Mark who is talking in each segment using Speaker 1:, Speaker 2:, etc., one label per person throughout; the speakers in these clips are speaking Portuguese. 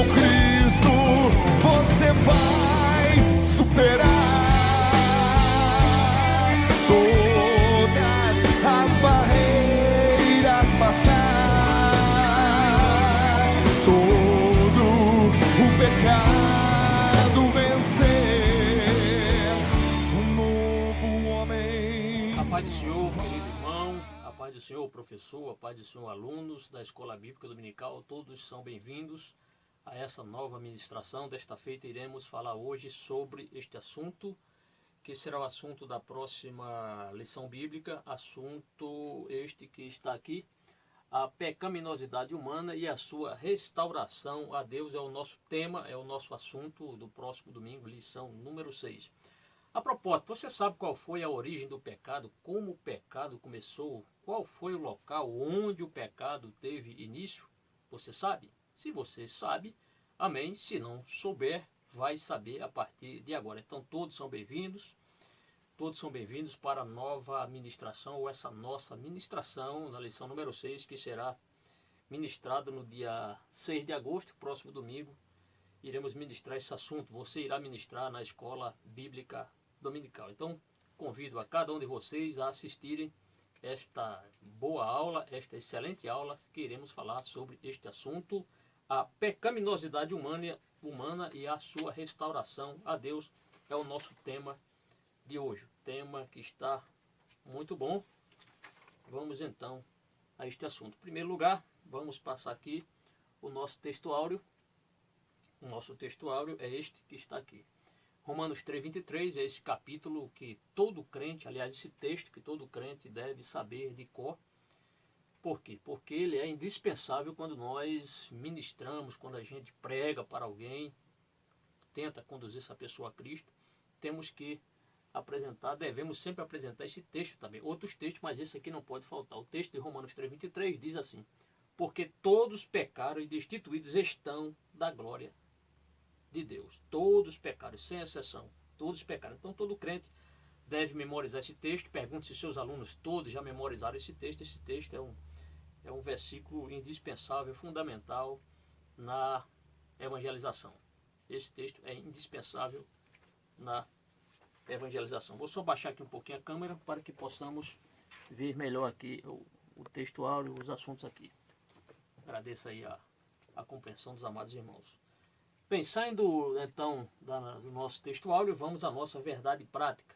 Speaker 1: com Cristo você vai superar todas as barreiras, passar todo o pecado, vencer um novo homem.
Speaker 2: A paz do Senhor, querido irmão, a paz do Senhor, professor, a paz do Senhor, alunos da Escola Bíblica Dominical, todos são bem-vindos a essa nova ministração. Desta feita iremos falar hoje sobre este assunto, que será o assunto da próxima lição bíblica, assunto este que está aqui, a pecaminosidade humana e a sua restauração a Deus. É o nosso tema, é o nosso assunto do próximo domingo, lição número 6. A propósito, você sabe qual foi a origem do pecado? Como o pecado começou? Qual foi o local onde o pecado teve início? Você sabe? Se você sabe, amém. Se não souber, vai saber a partir de agora. Então todos são bem-vindos para a nova ministração, ou essa nossa ministração na lição número 6, que será ministrada no dia 6 de agosto, próximo domingo. Iremos ministrar esse assunto. Você irá ministrar na Escola Bíblica Dominical. Então, convido a cada um de vocês a assistirem esta boa aula, esta excelente aula, que iremos falar sobre este assunto, a pecaminosidade humana e a sua restauração a Deus. É o nosso tema de hoje. Tema que está muito bom. Vamos então a este assunto. Em primeiro lugar, vamos passar aqui o nosso texto áureo. O nosso texto áureo é este que está aqui. Romanos 3:23 é esse capítulo que todo crente, aliás, esse texto que todo crente deve saber de cor. Por quê? Porque ele é indispensável quando nós ministramos, quando a gente prega para alguém, tenta conduzir essa pessoa a Cristo. Temos que devemos sempre apresentar esse texto também. Outros textos, mas esse aqui não pode faltar. O texto de Romanos 3:23 diz assim: porque todos pecaram e destituídos estão da glória de Deus. Todos pecaram, sem exceção. Todos pecaram. Então todo crente deve memorizar esse texto. Pergunte se seus alunos todos já memorizaram esse texto. Esse texto é um versículo indispensável, fundamental na evangelização. Esse texto é indispensável na evangelização. Vou só baixar aqui um pouquinho a câmera para que possamos ver melhor aqui o texto áureo, os assuntos aqui. Agradeço aí a compreensão dos amados irmãos. Bem, saindo então do nosso texto áureo, vamos à nossa verdade prática.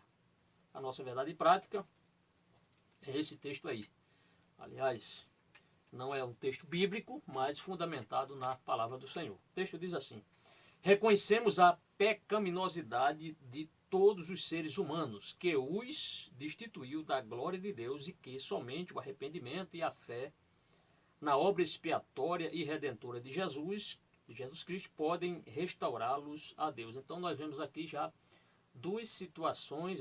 Speaker 2: A nossa verdade prática é esse texto aí. Aliás, não é um texto bíblico, mas fundamentado na palavra do Senhor. O texto diz assim: reconhecemos a pecaminosidade de todos os seres humanos, que os destituiu da glória de Deus, e que somente o arrependimento e a fé na obra expiatória e redentora de Jesus Cristo podem restaurá-los a Deus. Então nós vemos aqui já duas situações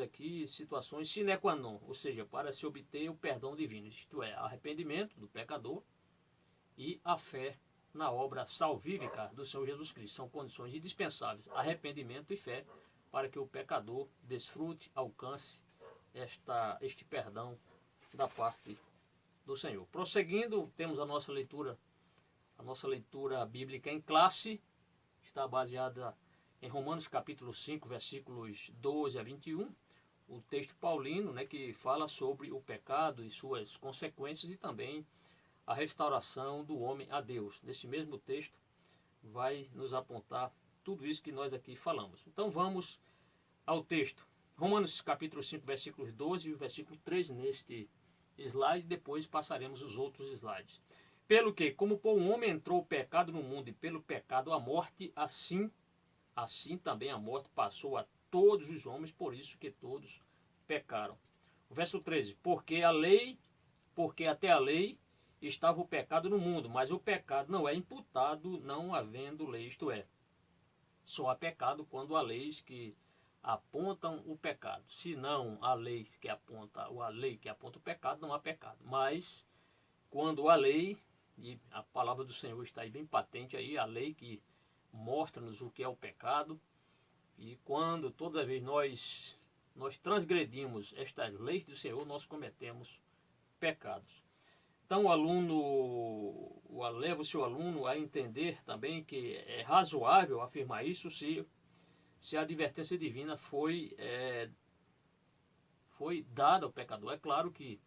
Speaker 2: sine qua non, ou seja, para se obter o perdão divino, isto é, arrependimento do pecador e a fé na obra salvífica do Senhor Jesus Cristo. São condições indispensáveis, arrependimento e fé, para que o pecador desfrute, alcance este perdão da parte do Senhor. Prosseguindo, temos a nossa leitura bíblica em classe. Está baseada em Romanos capítulo 5, versículos 12 a 21. O texto paulino, que fala sobre o pecado e suas consequências e também a restauração do homem a Deus. Nesse mesmo texto vai nos apontar tudo isso que nós aqui falamos. Então vamos ao texto. Romanos capítulo 5, versículos 12 e o versículo 13 neste slide. Depois passaremos os outros slides. Pelo que, como por um homem entrou o pecado no mundo e pelo pecado a morte, assim também a morte passou a todos os homens, por isso que todos pecaram. O verso 13, porque até a lei estava o pecado no mundo, mas o pecado não é imputado não havendo lei, isto é, só há pecado quando há leis que apontam o pecado. Se não há lei que aponta o pecado, não há pecado. Mas quando há lei, e a palavra do Senhor está aí bem patente aí, a lei que mostra-nos o que é o pecado, e quando toda vez nós transgredimos estas leis do Senhor, nós cometemos pecados. Então o aluno, leva o seu aluno a entender também que é razoável afirmar isso se a advertência divina foi dada ao pecador. É claro que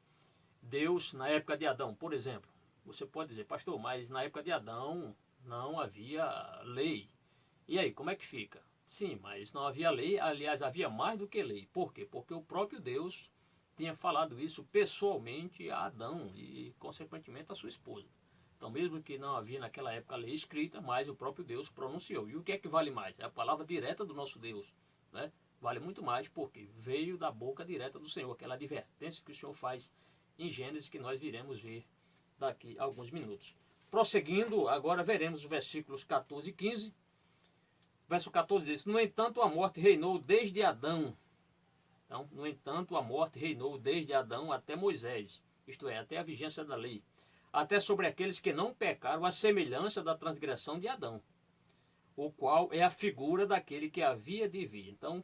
Speaker 2: Deus, na época de Adão, por exemplo, você pode dizer, pastor, mas na época de Adão não havia lei. E aí, como é que fica? Sim, mas não havia lei, aliás, havia mais do que lei. Por quê? Porque o próprio Deus tinha falado isso pessoalmente a Adão e, consequentemente, a sua esposa. Então, mesmo que não havia naquela época a lei escrita, mas o próprio Deus pronunciou. E o que é que vale mais? É a palavra direta do nosso Deus, né? Vale muito mais porque veio da boca direta do Senhor, aquela advertência que o Senhor faz em Gênesis, que nós viremos ver daqui a alguns minutos. Prosseguindo, agora veremos os versículos 14 e 15. Verso 14 diz: no entanto, a morte reinou desde Adão. Então, no entanto, a morte reinou desde Adão até Moisés, isto é, até a vigência da lei, até sobre aqueles que não pecaram, a semelhança da transgressão de Adão, o qual é a figura daquele que havia de vir. Então,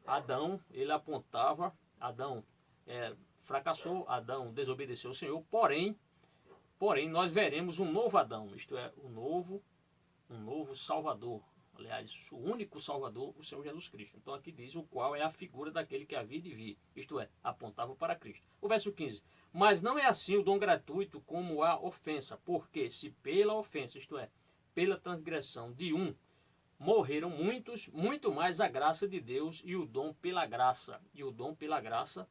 Speaker 2: Adão, ele apontava, Adão fracassou, Adão desobedeceu ao Senhor, porém, nós veremos um novo Adão, isto é, um novo Salvador. Aliás, o único Salvador, o Senhor Jesus Cristo. Então aqui diz o qual é a figura daquele que havia de vir. Isto é, apontava para Cristo. O verso 15. Mas não é assim o dom gratuito como a ofensa. Porque se pela ofensa, isto é, pela transgressão de um, morreram muitos, muito mais a graça de Deus e o dom pela graça. E o dom pela graça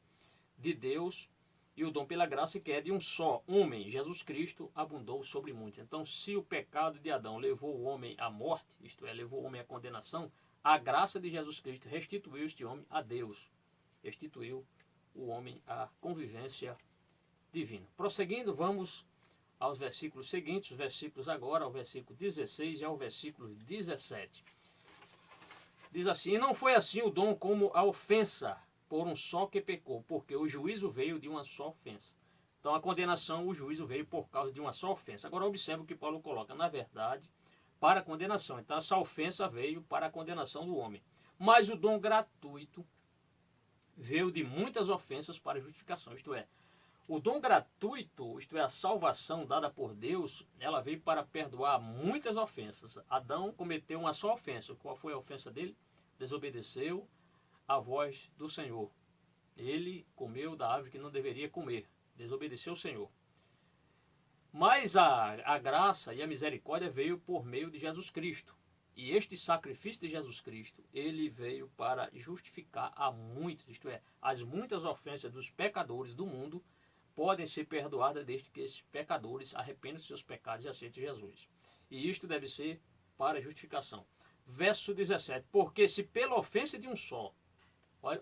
Speaker 2: de Deus e o dom pela graça que é de um só homem, Jesus Cristo, abundou sobre muitos. Então, se o pecado de Adão levou o homem à morte, isto é, levou o homem à condenação, a graça de Jesus Cristo restituiu este homem a Deus, restituiu o homem à convivência divina. Prosseguindo, vamos aos versículos seguintes, os versículos agora, ao versículo 16 e ao versículo 17. Diz assim: e não foi assim o dom como a ofensa, por um só que pecou, porque o juízo veio de uma só ofensa. Então a condenação, o juízo veio por causa de uma só ofensa. Agora observe o que Paulo coloca, na verdade, para a condenação. Então essa ofensa veio para a condenação do homem. Mas o dom gratuito veio de muitas ofensas para a justificação. Isto é, o dom gratuito, isto é, a salvação dada por Deus, ela veio para perdoar muitas ofensas. Adão cometeu uma só ofensa. Qual foi a ofensa dele? Desobedeceu a voz do Senhor. Ele comeu da árvore que não deveria comer, desobedeceu o Senhor. Mas a graça e a misericórdia veio por meio de Jesus Cristo. E este sacrifício de Jesus Cristo, ele veio para justificar a muitos, isto é, as muitas ofensas dos pecadores do mundo podem ser perdoadas desde que esses pecadores arrependam dos seus pecados e aceitem Jesus. E isto deve ser para a justificação. Verso 17: porque se pela ofensa de um só,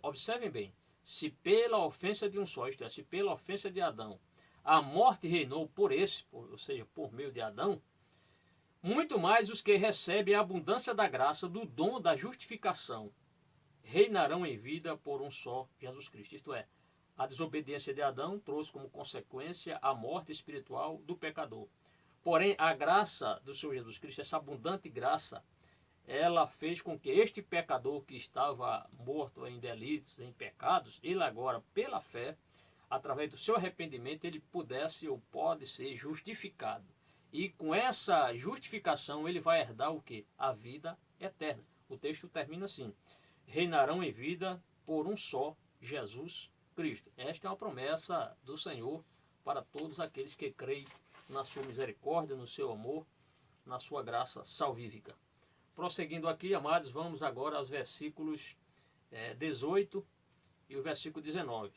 Speaker 2: observem bem, se pela ofensa de um só, isto é, se pela ofensa de Adão, a morte reinou por esse, ou seja, por meio de Adão, muito mais os que recebem a abundância da graça do dom da justificação reinarão em vida por um só Jesus Cristo. Isto é, a desobediência de Adão trouxe como consequência a morte espiritual do pecador. Porém, a graça do Senhor Jesus Cristo, essa abundante graça, ela fez com que este pecador que estava morto em delitos, em pecados, ele agora, pela fé, através do seu arrependimento, ele pudesse ou pode ser justificado. E com essa justificação, ele vai herdar o quê? A vida eterna. O texto termina assim: reinarão em vida por um só Jesus Cristo. Esta é uma promessa do Senhor para todos aqueles que creem na sua misericórdia, no seu amor, na sua graça salvífica. Prosseguindo aqui, amados, vamos agora aos versículos 18 e o versículo 19.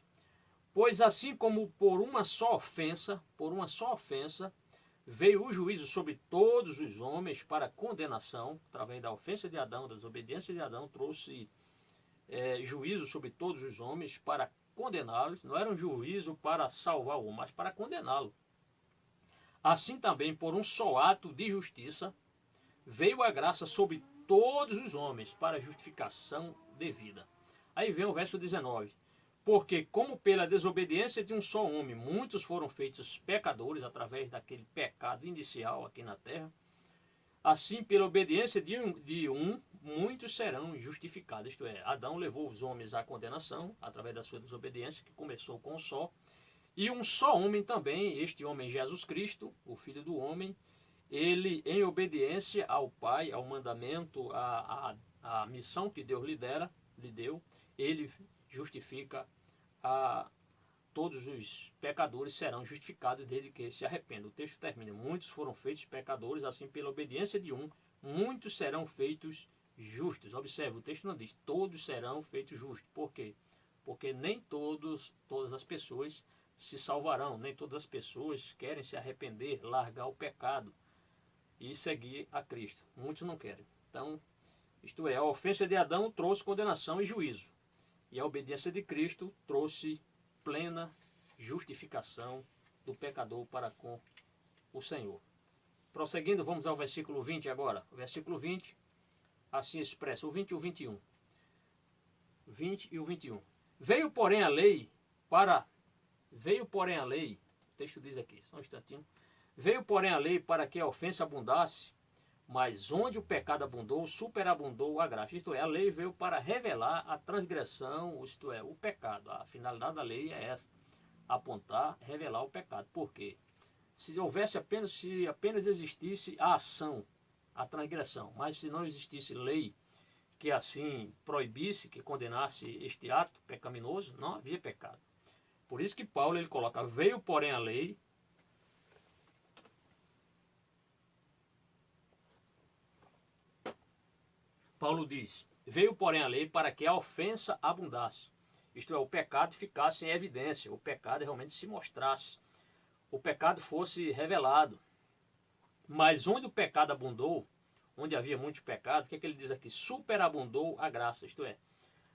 Speaker 2: Pois assim como por uma só ofensa, veio o juízo sobre todos os homens para condenação, através da ofensa de Adão, da desobediência de Adão, trouxe juízo sobre todos os homens para condená-los. Não era um juízo para salvar o homem, mas para condená-lo. Assim também, por um só ato de justiça, veio a graça sobre todos os homens para a justificação devida. Aí vem o verso 19. Porque como pela desobediência de um só homem, muitos foram feitos pecadores através daquele pecado inicial aqui na terra, assim pela obediência de um, muitos serão justificados. Isto é, Adão levou os homens à condenação através da sua desobediência, que começou com um só, E um só homem também, este homem Jesus Cristo, o Filho do Homem, ele, em obediência ao Pai, ao mandamento, à missão que Deus lhe deu, ele justifica a todos os pecadores serão justificados desde que se arrependam. O texto termina: muitos foram feitos pecadores, assim pela obediência de um, muitos serão feitos justos. Observe, o texto não diz todos serão feitos justos. Por quê? Porque nem todas as pessoas se salvarão, nem todas as pessoas querem se arrepender, largar o pecado e seguir a Cristo. Muitos não querem. Então, isto é, a ofensa de Adão trouxe condenação e juízo, e a obediência de Cristo trouxe plena justificação do pecador para com o Senhor. Prosseguindo, vamos ao versículo 20 agora. O versículo 20, assim expressa, o 20 e o 21. 20 e o 21. Veio, porém, a lei, o texto diz aqui, só um instantinho. Veio, porém, a lei para que a ofensa abundasse, mas onde o pecado abundou, superabundou a graça. Isto é, a lei veio para revelar a transgressão, isto é, o pecado. A finalidade da lei é essa, apontar, revelar o pecado. Por quê? Se apenas existisse a ação, a transgressão, mas se não existisse lei que assim proibisse, que condenasse este ato pecaminoso, não havia pecado. Por isso que Paulo ele coloca, veio porém a lei, Paulo diz, veio porém a lei para que a ofensa abundasse. Isto é, o pecado ficasse em evidência, o pecado realmente se mostrasse, o pecado fosse revelado. Mas onde o pecado abundou, onde havia muitos pecados, o que ele diz aqui? Superabundou a graça, isto é,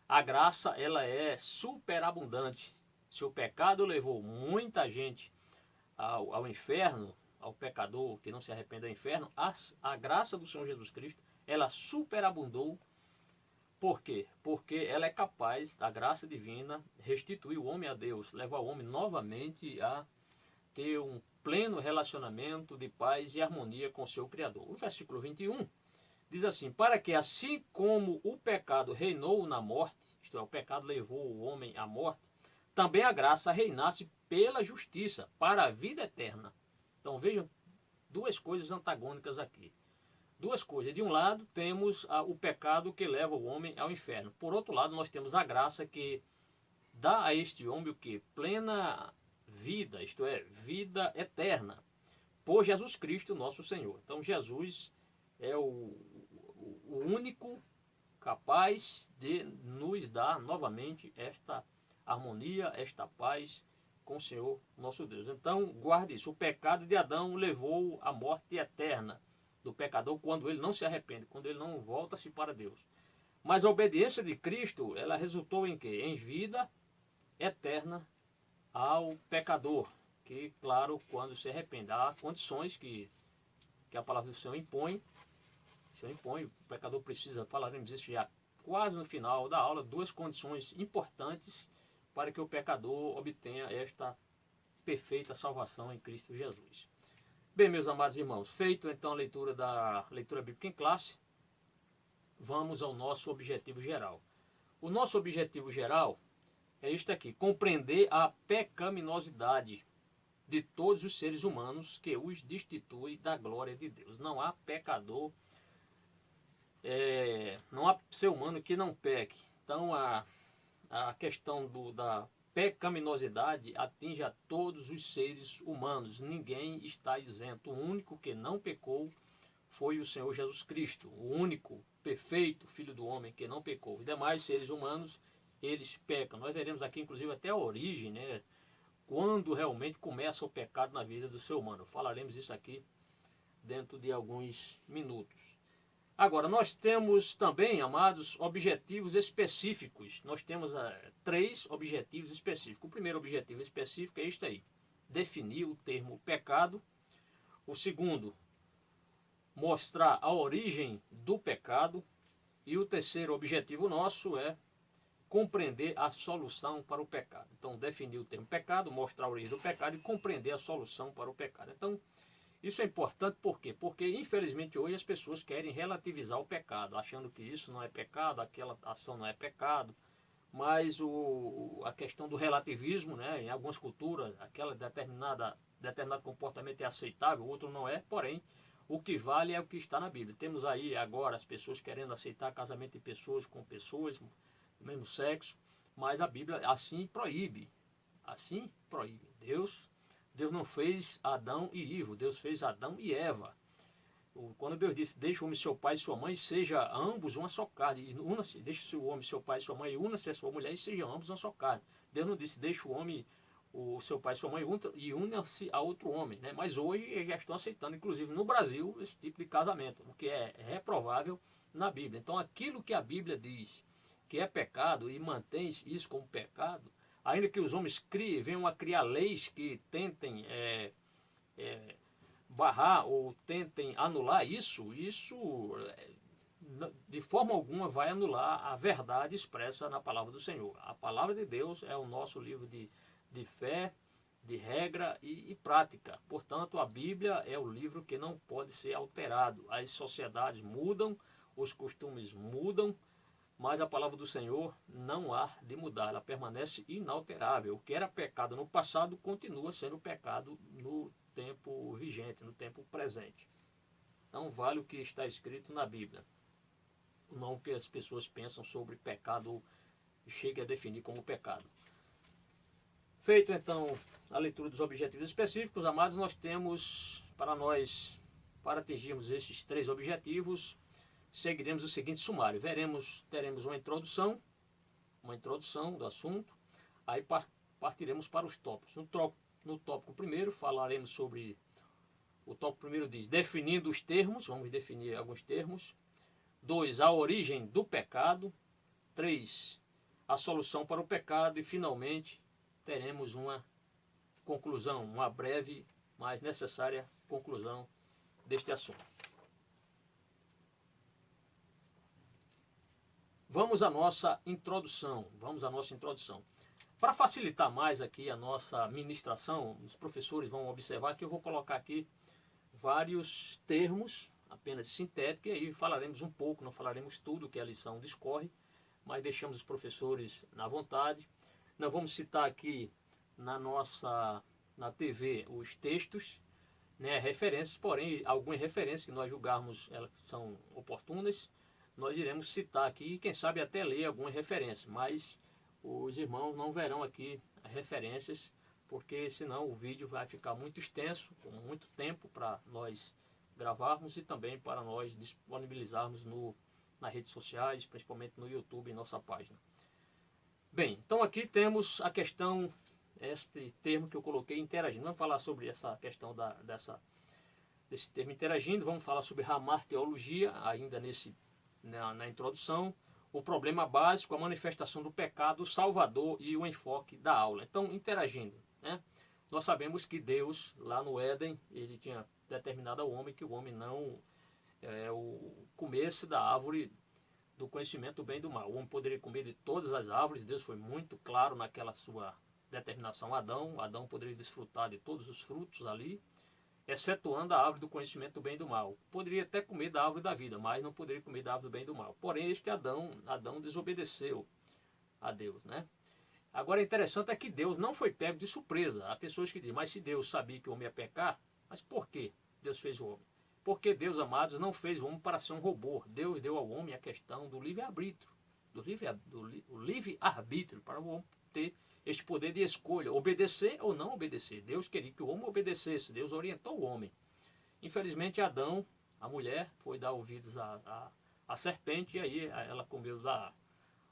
Speaker 2: a graça ela é superabundante. Se o pecado levou muita gente ao inferno, ao pecador que não se arrepende ao inferno, a graça do Senhor Jesus Cristo, ela superabundou. Por quê? Porque ela é capaz, a graça divina, restituir o homem a Deus, levar o homem novamente a ter um pleno relacionamento de paz e harmonia com o seu Criador. O versículo 21 diz assim, para que assim como o pecado reinou na morte, isto é, o pecado levou o homem à morte, também a graça reinasse pela justiça, para a vida eterna. Então vejam, duas coisas antagônicas aqui. Duas coisas. De um lado, temos o pecado que leva o homem ao inferno. Por outro lado, nós temos a graça que dá a este homem o que? Plena vida, isto é, vida eterna, por Jesus Cristo, nosso Senhor. Então, Jesus é o único capaz de nos dar novamente esta harmonia, esta paz com o Senhor, nosso Deus. Então, guarde isso. O pecado de Adão levou à morte eterna do pecador quando ele não se arrepende, quando ele não volta-se para Deus. Mas a obediência de Cristo, ela resultou em quê? Em vida eterna ao pecador, que, claro, quando se arrepende, há condições que a palavra do Senhor impõe. O Senhor impõe, o pecador precisa, falaremos isso já quase no final da aula, duas condições importantes para que o pecador obtenha esta perfeita salvação em Cristo Jesus. Bem, meus amados irmãos, feito então a leitura da leitura bíblica em classe, vamos ao nosso objetivo geral. O nosso objetivo geral é isto aqui, compreender a pecaminosidade de todos os seres humanos que os destitui da glória de Deus. Não há pecador, não há ser humano que não peque. Então a questão da pecaminosidade atinge a todos os seres humanos. Ninguém está isento. O único que não pecou foi o Senhor Jesus Cristo. O único perfeito Filho do Homem que não pecou. Os demais seres humanos, eles pecam. Nós veremos aqui, inclusive, até a origem, né? Quando realmente começa o pecado na vida do ser humano. Falaremos isso aqui dentro de alguns minutos. Agora, nós temos também, amados, objetivos específicos. Nós temos 3 objetivos específicos. O primeiro objetivo específico é este aí, definir o termo pecado. O segundo, mostrar a origem do pecado. E o terceiro objetivo nosso é compreender a solução para o pecado. Então, definir o termo pecado, mostrar a origem do pecado e compreender a solução para o pecado. Então, isso é importante por quê? Porque, infelizmente, hoje as pessoas querem relativizar o pecado, achando que isso não é pecado, aquela ação não é pecado. mas a questão do relativismo, né, em algumas culturas, aquela determinado comportamento é aceitável, outro não é, porém, o que vale é o que está na Bíblia. Temos aí agora as pessoas querendo aceitar casamento de pessoas com pessoas do mesmo sexo, mas a Bíblia assim proíbe. Assim proíbe. Deus não fez Adão e Ivo, Deus fez Adão e Eva. Quando Deus disse, deixa o homem seu pai e sua mãe, seja ambos uma só carne. E una-se, deixa o homem seu pai e sua mãe, e una-se a sua mulher, e sejam ambos uma só carne. Deus não disse, deixa o homem, o seu pai e sua mãe, e una-se a outro homem. Né? Mas hoje eles já estão aceitando, inclusive no Brasil, esse tipo de casamento, o que é reprovável na Bíblia. Então aquilo que a Bíblia diz que é pecado, e mantém isso como pecado, ainda que os homens venham a criar leis que tentem barrar ou tentem anular isso de forma alguma vai anular a verdade expressa na palavra do Senhor. A palavra de Deus é o nosso livro de fé, de regra e prática. Portanto, a Bíblia é o livro que não pode ser alterado. As sociedades mudam, os costumes mudam, mas a palavra do Senhor não há de mudar, ela permanece inalterável. O que era pecado no passado continua sendo pecado no tempo vigente, no tempo presente. Então vale o que está escrito na Bíblia, não o que as pessoas pensam sobre pecado e chegue a definir como pecado. Feito então a leitura dos objetivos específicos, amados, nós temos para atingirmos esses 3 objetivos, seguiremos o seguinte sumário. Teremos uma introdução do assunto, aí partiremos para os tópicos. No tópico primeiro falaremos sobre, o tópico primeiro diz, definindo os termos, vamos definir alguns termos. 2, a origem do pecado. 3, a solução para o pecado. E finalmente teremos uma conclusão, uma breve, mas necessária conclusão deste assunto. Vamos à nossa introdução. Para facilitar mais aqui a nossa ministração, os professores vão observar que eu vou colocar aqui vários termos, apenas sintéticos, e aí falaremos um pouco, não falaremos tudo que a lição discorre, mas deixamos os professores na vontade. Nós vamos citar aqui na TV os textos, né, referências, porém algumas referências que nós julgarmos elas são oportunas, nós iremos citar aqui e quem sabe até ler algumas referências, mas os irmãos não verão aqui referências, porque senão o vídeo vai ficar muito extenso, com muito tempo para nós gravarmos e também para nós disponibilizarmos nas redes sociais, principalmente no YouTube, em nossa página. Bem, então aqui temos a questão, este termo que eu coloquei, interagindo. Vamos falar sobre essa questão desse termo interagindo, vamos falar sobre hamartiologia, ainda na introdução, o problema básico, a manifestação do pecado, o salvador e o enfoque da aula. Então, interagindo, né? Nós sabemos que Deus, lá no Éden, ele tinha determinado ao homem que o homem não comesse da árvore do conhecimento do bem e do mal. O homem poderia comer de todas as árvores, Deus foi muito claro naquela sua determinação a Adão. Adão poderia desfrutar de todos os frutos ali, excetuando a árvore do conhecimento do bem e do mal. Poderia até comer da árvore da vida, mas não poderia comer da árvore do bem e do mal. Porém, Adão desobedeceu a Deus, né? Agora, interessante é que Deus não foi pego de surpresa. Há pessoas que dizem, mas se Deus sabia que o homem ia pecar, mas por que Deus fez o homem? Porque Deus, amados, não fez o homem para ser um robô. Deus deu ao homem a questão do livre-arbítrio, do livre-arbítrio, para o homem ter este poder de escolha, obedecer ou não obedecer. Deus queria que o homem obedecesse, Deus orientou o homem. Infelizmente, Adão, a mulher, foi dar ouvidos à serpente, e aí ela comeu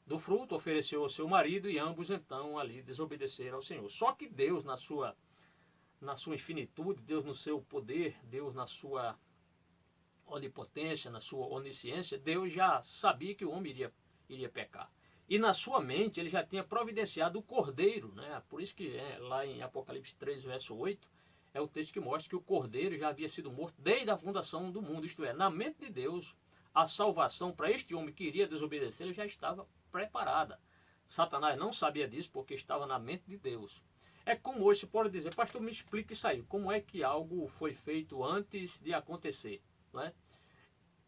Speaker 2: do fruto, ofereceu ao seu marido, e ambos então ali desobedeceram ao Senhor. Só que Deus, na sua infinitude, Deus no seu poder, Deus na sua onipotência, na sua onisciência, Deus já sabia que o homem iria pecar. E na sua mente ele já tinha providenciado o cordeiro, né? Por isso que lá em Apocalipse 3, verso 8, é o texto que mostra que o cordeiro já havia sido morto desde a fundação do mundo. Isto é, na mente de Deus, a salvação para este homem que iria desobedecer, ele já estava preparada. Satanás não sabia disso porque estava na mente de Deus. É como hoje você pode dizer, pastor, me explique isso aí, como é que algo foi feito antes de acontecer, né?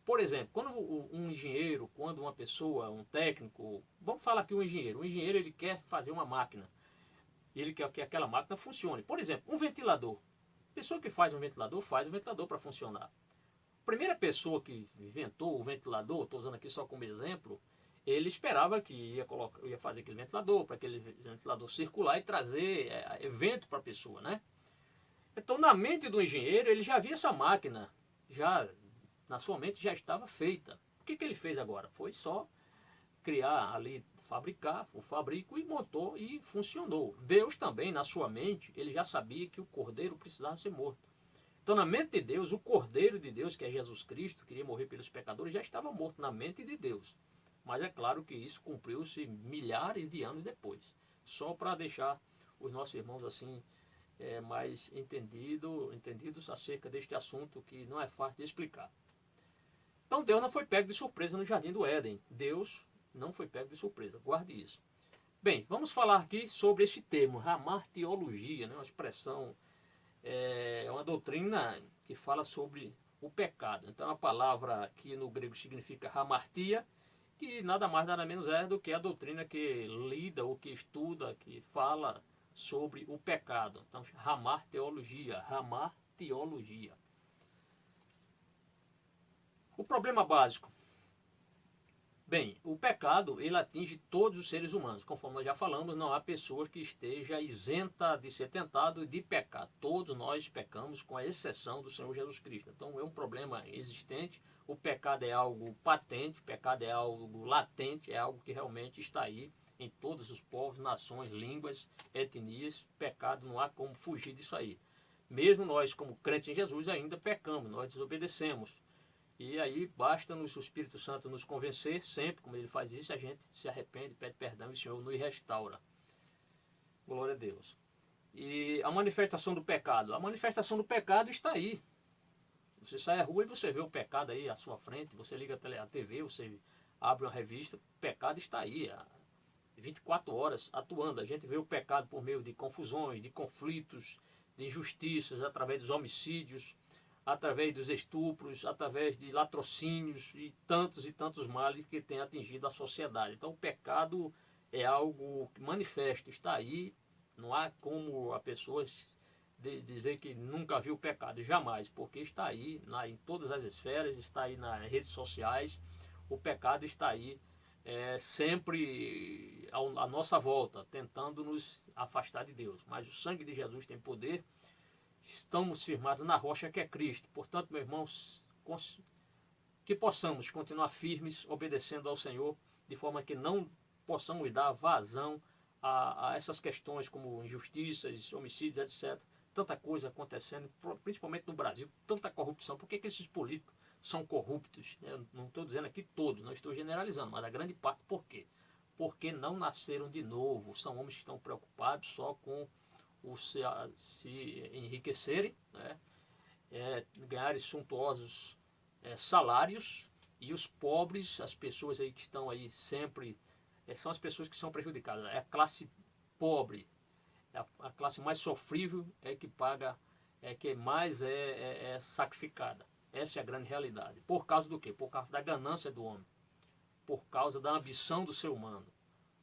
Speaker 2: Por exemplo, quando um engenheiro, quando uma pessoa, um técnico, vamos falar aqui um engenheiro ele quer fazer uma máquina, ele quer que aquela máquina funcione. Por exemplo, um ventilador. A pessoa que faz um ventilador para funcionar. A primeira pessoa que inventou o ventilador, estou usando aqui só como exemplo, ele esperava que ia fazer aquele ventilador, para aquele ventilador circular e trazer vento para a pessoa, né? Então, na mente do engenheiro, ele já via essa máquina, já na sua mente já estava feita. O que ele fez agora? Foi só criar ali, fabricar, o fabrico e montou e funcionou. Deus também, na sua mente, ele já sabia que o cordeiro precisava ser morto. Então, na mente de Deus, o cordeiro de Deus, que é Jesus Cristo, queria morrer pelos pecadores, já estava morto na mente de Deus. Mas é claro que isso cumpriu-se milhares de anos depois. Só para deixar os nossos irmãos assim mais entendidos acerca deste assunto que não é fácil de explicar. Então Deus não foi pego de surpresa no Jardim do Éden. Deus não foi pego de surpresa. Guarde isso. Bem, vamos falar aqui sobre esse termo, hamartiologia, né? Uma expressão, é uma doutrina que fala sobre o pecado. Então a palavra que no grego significa hamartia, que nada mais nada menos é do que a doutrina que lida ou que estuda, que fala sobre o pecado. Então, hamartiologia. O problema básico. Bem, o pecado ele atinge todos os seres humanos. Conforme nós já falamos, não há pessoa que esteja isenta de ser tentado de pecar. Todos nós pecamos, com a exceção do Senhor Jesus Cristo. Então é um problema existente. O pecado é algo patente, o pecado é algo latente, é algo que realmente está aí em todos os povos, nações, línguas, etnias. Pecado, não há como fugir disso aí. Mesmo nós, como crentes em Jesus, ainda pecamos, nós desobedecemos. E aí basta-nos o Espírito Santo nos convencer, sempre como ele faz isso, a gente se arrepende, pede perdão e o Senhor nos restaura. Glória a Deus. E a manifestação do pecado. A manifestação do pecado está aí. Você sai à rua e você vê o pecado aí à sua frente, você liga a TV, você abre uma revista, o pecado está aí, há 24 horas atuando. A gente vê o pecado por meio de confusões, de conflitos, de injustiças, através dos homicídios, através dos estupros, através de latrocínios e tantos males que têm atingido a sociedade. Então o pecado é algo que manifesta, está aí, não há como a pessoa dizer que nunca viu o pecado, jamais, porque está aí em todas as esferas, está aí nas redes sociais, o pecado está aí sempre à nossa volta, tentando nos afastar de Deus. Mas o sangue de Jesus tem poder, estamos firmados na rocha que é Cristo. Portanto, meus irmãos, que possamos continuar firmes, obedecendo ao Senhor, de forma que não possamos dar vazão a essas questões como injustiças, homicídios, etc. Tanta coisa acontecendo, principalmente no Brasil, tanta corrupção. Por que esses políticos são corruptos? Eu não estou dizendo aqui todos, não estou generalizando, mas a grande parte, por quê? Porque não nasceram de novo, são homens que estão preocupados só com se enriquecerem, né? Ganharem suntuosos salários, e os pobres, as pessoas aí que estão aí sempre, são as pessoas que são prejudicadas. É a classe pobre, a classe mais sofrível é que paga, que mais é sacrificada. Essa é a grande realidade. Por causa do quê? Por causa da ganância do homem, por causa da ambição do ser humano,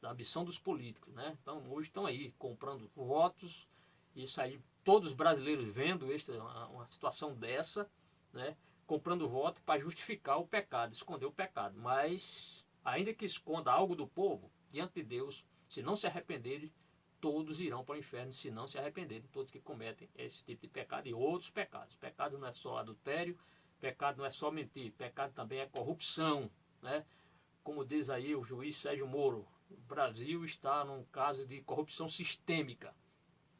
Speaker 2: da ambição dos políticos, né? Então hoje estão aí comprando votos. Isso aí, todos os brasileiros vendo uma situação dessa, né, comprando voto para justificar o pecado, esconder o pecado. Mas, ainda que esconda algo do povo, diante de Deus, se não se arrependerem, todos irão para o inferno, se não se arrependerem, todos que cometem esse tipo de pecado e outros pecados. Pecado não é só adultério, pecado não é só mentir, pecado também é corrupção, né? Como diz aí o juiz Sérgio Moro, o Brasil está num caso de corrupção sistêmica,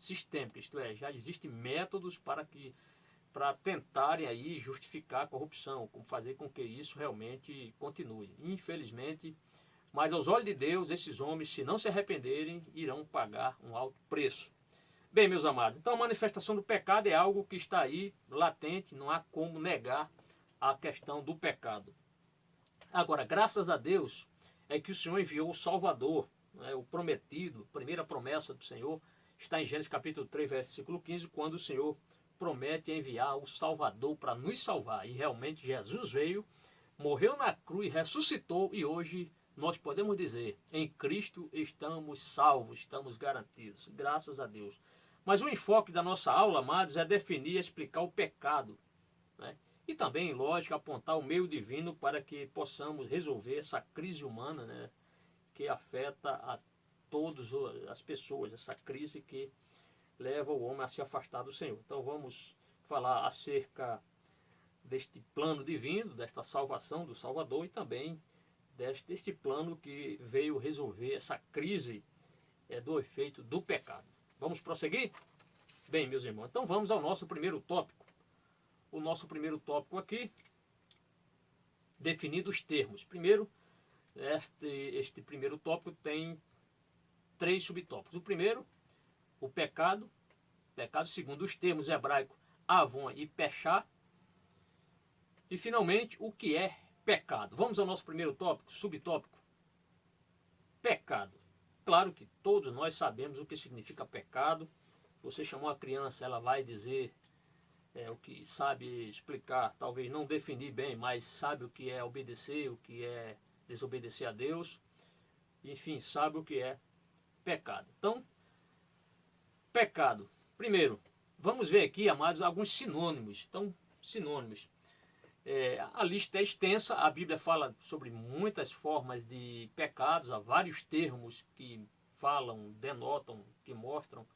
Speaker 2: isto é, já existem métodos para tentarem aí justificar a corrupção, como fazer com que isso realmente continue. Infelizmente, mas aos olhos de Deus, esses homens, se não se arrependerem, irão pagar um alto preço. Bem, meus amados, então a manifestação do pecado é algo que está aí latente, não há como negar a questão do pecado. Agora, graças a Deus é que o Senhor enviou o Salvador, né, o prometido, a primeira promessa do Senhor, está em Gênesis capítulo 3, versículo 15, quando o Senhor promete enviar o Salvador para nos salvar. E realmente Jesus veio, morreu na cruz, ressuscitou e hoje nós podemos dizer, em Cristo estamos salvos, estamos garantidos, graças a Deus. Mas o enfoque da nossa aula, amados, é definir e explicar o pecado, né? E também, lógico, apontar o meio divino para que possamos resolver essa crise humana, né, que afeta a todas as pessoas, essa crise que leva o homem a se afastar do Senhor. Então vamos falar acerca deste plano divino, desta salvação do Salvador e também deste plano que veio resolver essa crise do efeito do pecado. Vamos prosseguir? Bem, meus irmãos, então vamos ao nosso primeiro tópico. O nosso primeiro tópico aqui, definindo os termos. Primeiro, este primeiro tópico tem 3 subtópicos. O primeiro, o pecado. Pecado segundo os termos hebraicos avon e pechá. E finalmente, o que é pecado. Vamos ao nosso primeiro tópico, subtópico. Pecado. Claro que todos nós sabemos o que significa pecado. Você chamou a criança, ela vai dizer o que sabe explicar, talvez não definir bem, mas sabe o que é obedecer, o que é desobedecer a Deus. Enfim, sabe o que é pecado. Então, pecado. Primeiro, vamos ver aqui, amados, alguns sinônimos. Então, sinônimos. A lista é extensa, a Bíblia fala sobre muitas formas de pecados, há vários termos que falam, denotam, que mostram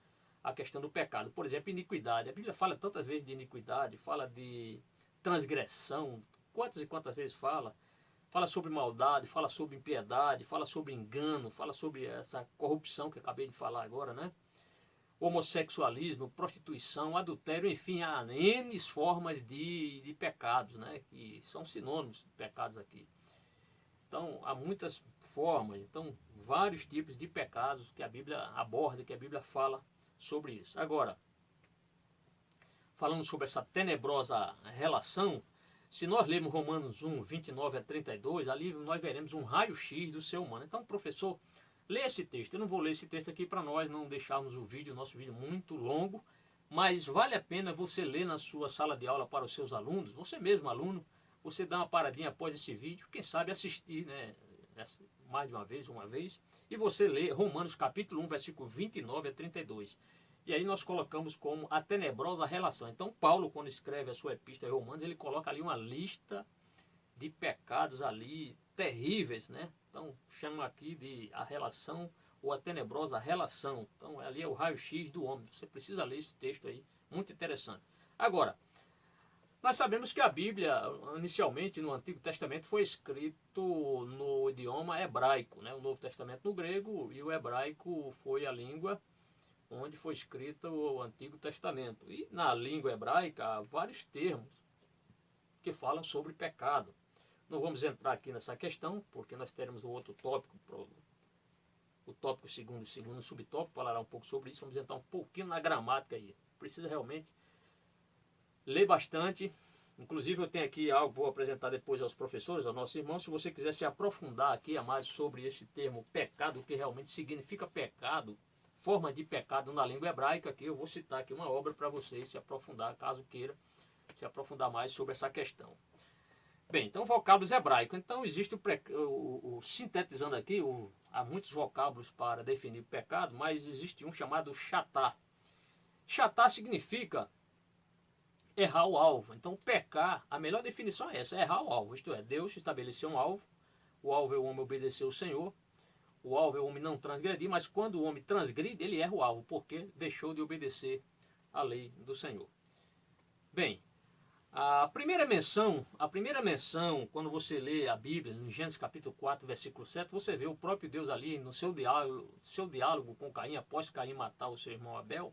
Speaker 2: a questão do pecado. Por exemplo, iniquidade. A Bíblia fala tantas vezes de iniquidade, fala de transgressão, quantas e quantas vezes fala. Fala sobre maldade, fala sobre impiedade, fala sobre engano, fala sobre essa corrupção que eu acabei de falar agora, né? Homossexualismo, prostituição, adultério, enfim, há N formas de pecados, né? Que são sinônimos de pecados aqui. Então, há muitas formas, então, vários tipos de pecados que a Bíblia aborda, que a Bíblia fala sobre isso. Agora, falando sobre essa tenebrosa relação, se nós lermos Romanos 1, 29 a 32, ali nós veremos um raio-x do ser humano. Então, professor, lê esse texto. Eu não vou ler esse texto aqui para nós não deixarmos o nosso vídeo muito longo, mas vale a pena você ler na sua sala de aula para os seus alunos, você mesmo aluno, você dá uma paradinha após esse vídeo, quem sabe assistir, né, mais de uma vez, e você lê Romanos capítulo 1, versículo 29 a 32. E aí nós colocamos como a tenebrosa relação. Então Paulo, quando escreve a sua epístola a Romanos, ele coloca ali uma lista de pecados ali terríveis, né? Então chama aqui de a relação ou a tenebrosa relação. Então ali é o raio-x do homem. Você precisa ler esse texto aí, muito interessante. Agora, nós sabemos que a Bíblia, inicialmente no Antigo Testamento, foi escrito no idioma hebraico, né? O Novo Testamento no grego e o hebraico foi a língua onde foi escrito o Antigo Testamento. E na língua hebraica há vários termos que falam sobre pecado. Não vamos entrar aqui nessa questão, porque nós teremos um outro tópico, o tópico segundo subtópico, falará um pouco sobre isso. Vamos entrar um pouquinho na gramática aí. Precisa realmente ler bastante. Inclusive eu tenho aqui algo que vou apresentar depois aos professores, aos nossos irmãos. Se você quiser se aprofundar aqui a mais sobre esse termo pecado, o que realmente significa pecado, forma de pecado na língua hebraica, aqui eu vou citar aqui uma obra para vocês se aprofundar, caso queira se aprofundar mais sobre essa questão. Bem, então vocábulos hebraicos. Então existe sintetizando aqui, há muitos vocábulos para definir o pecado, mas existe um chamado chatá. Chatá significa errar o alvo. Então pecar, a melhor definição é essa, errar o alvo. Isto é, Deus estabeleceu um alvo, o alvo é o homem obedecer ao Senhor, o alvo é o homem não transgredir, mas quando o homem transgride, ele erra o alvo, porque deixou de obedecer à lei do Senhor. Bem, a primeira menção, quando você lê a Bíblia, em Gênesis capítulo 4, versículo 7, você vê o próprio Deus ali no seu diálogo com Caim, após Caim matar o seu irmão Abel.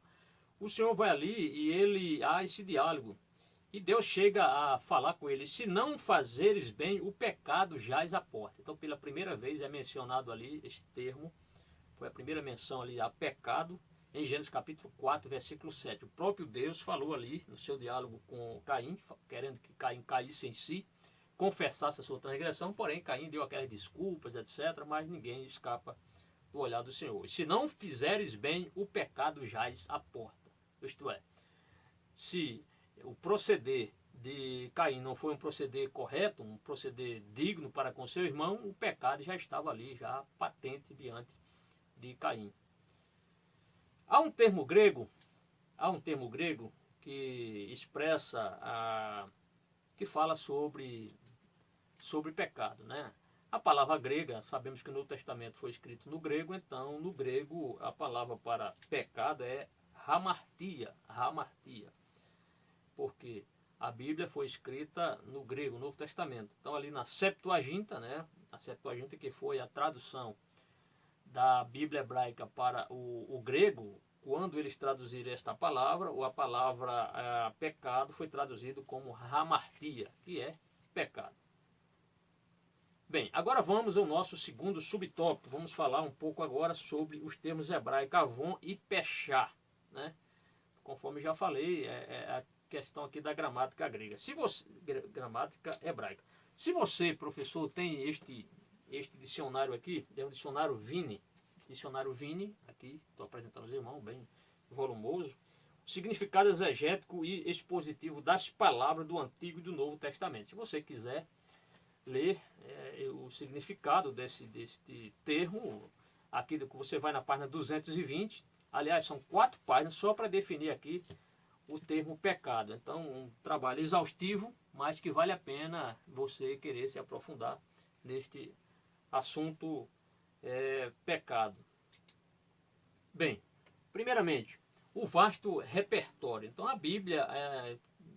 Speaker 2: O Senhor vai ali e ele há esse diálogo. E Deus chega a falar com ele: se não fazeres bem, o pecado jaz à porta. Então, pela primeira vez é mencionado ali esse termo, foi a primeira menção ali a pecado, em Gênesis capítulo 4, versículo 7. O próprio Deus falou ali no seu diálogo com Caim, querendo que Caim caísse em si, confessasse a sua transgressão, porém Caim deu aquelas desculpas, etc., mas ninguém escapa do olhar do Senhor. Se não fizeres bem, o pecado jaz à porta. Isto é, se o proceder de Caim não foi um proceder correto, um proceder digno para com seu irmão, o pecado já estava ali, já patente diante de Caim. Há um termo grego que expressa, que fala sobre pecado, né? A palavra grega, sabemos que o Novo Testamento foi escrito no grego, então no grego a palavra para pecado é hamartia, porque a Bíblia foi escrita no grego, no Novo Testamento. Então ali na Septuaginta, né? A Septuaginta, que foi a tradução da Bíblia hebraica para o grego, quando eles traduziram esta palavra, ou a palavra pecado foi traduzido como hamartia, que é pecado. Bem, agora vamos ao nosso segundo subtópico. Vamos falar um pouco agora sobre os termos hebraicos avon e pechá, né? Conforme já falei, é a questão aqui da gramática grega. Gramática hebraica. Se você, professor, tem este dicionário aqui, é um dicionário Vini. Dicionário Vini, aqui, estou apresentando aos irmãos, bem volumoso. Significado exegético e expositivo das palavras do Antigo e do Novo Testamento. Se você quiser ler o significado deste termo, aqui você vai na página 220. Aliás, são 4 páginas só para definir aqui o termo pecado. Então, um trabalho exaustivo, mas que vale a pena você querer se aprofundar neste assunto pecado. Bem, primeiramente, o vasto repertório. Então, a Bíblia,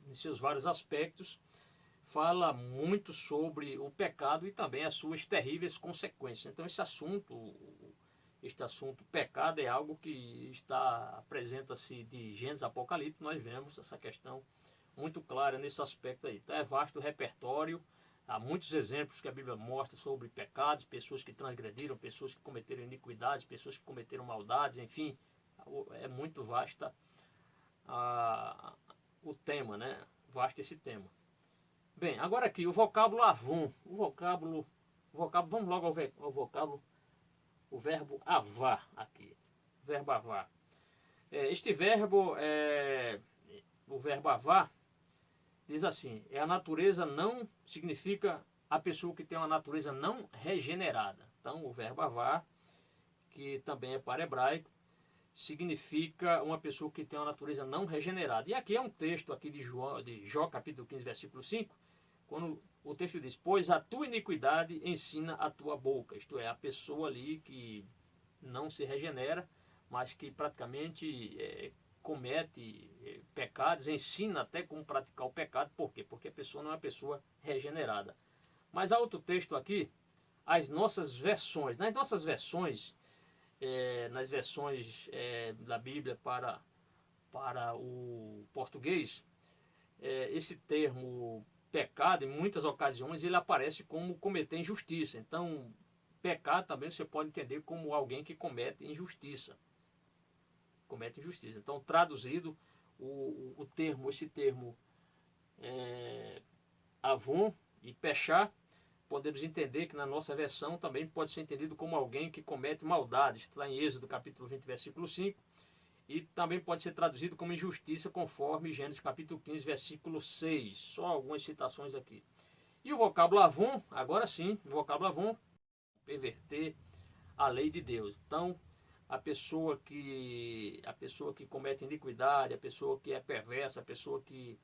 Speaker 2: em seus vários aspectos, fala muito sobre o pecado e também as suas terríveis consequências. Então, esse assunto pecado é algo que apresenta-se de Gênesis a Apocalipse. Nós vemos essa questão muito clara nesse aspecto aí. Então, é vasto repertório. Há muitos exemplos que a Bíblia mostra sobre pecados, pessoas que transgrediram, pessoas que cometeram iniquidades, pessoas que cometeram maldades, enfim, é muito vasta o tema, né? Vasto esse tema. Bem, agora aqui o vocábulo avon. Vamos logo ao vocábulo, o verbo avar aqui. Verbo avar. Este verbo, o verbo avar, diz assim, a natureza não, significa a pessoa que tem uma natureza não regenerada. Então, o verbo avar, que também é para hebraico, significa uma pessoa que tem uma natureza não regenerada. E aqui é um texto aqui de Jó capítulo 15, versículo 5, quando o texto diz, pois a tua iniquidade ensina a tua boca. Isto é, a pessoa ali que não se regenera, mas que praticamente comete pecados, ensina até como praticar o pecado. Por quê? Porque a pessoa não é uma pessoa regenerada. Mas há outro texto aqui, as nossas versões. Nas nossas versões, nas versões da Bíblia para o português, esse termo pecado, em muitas ocasiões, ele aparece como cometer injustiça. Então, pecado também você pode entender como alguém que comete injustiça. Então, traduzido, esse termo avon e pechá, podemos entender que na nossa versão também pode ser entendido como alguém que comete maldades. Está em Êxodo capítulo 20, versículo 5. E também pode ser traduzido como injustiça, conforme Gênesis capítulo 15, versículo 6. Só algumas citações aqui. E o vocábulo avon, agora sim, o vocábulo avon, perverter a lei de Deus. Então, a pessoa que comete iniquidade, a pessoa que é perversa, a pessoa que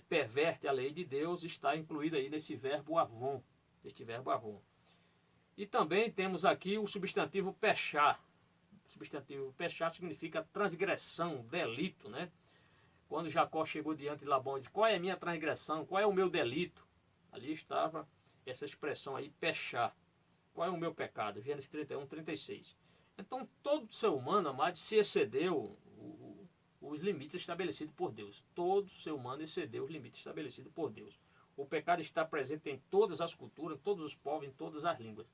Speaker 2: perverte a lei de Deus, está incluída aí nesse verbo avon. E também temos aqui o substantivo pechá. O substantivo pechá significa transgressão, delito, né? Quando Jacó chegou diante de Labão e disse, qual é a minha transgressão, qual é o meu delito? Ali estava essa expressão aí, pechá. Qual é o meu pecado? Gênesis 31, 36. Então, todo ser humano, amado, se excedeu os limites estabelecidos por Deus. Todo ser humano excedeu os limites estabelecidos por Deus. O pecado está presente em todas as culturas, em todos os povos, em todas as línguas.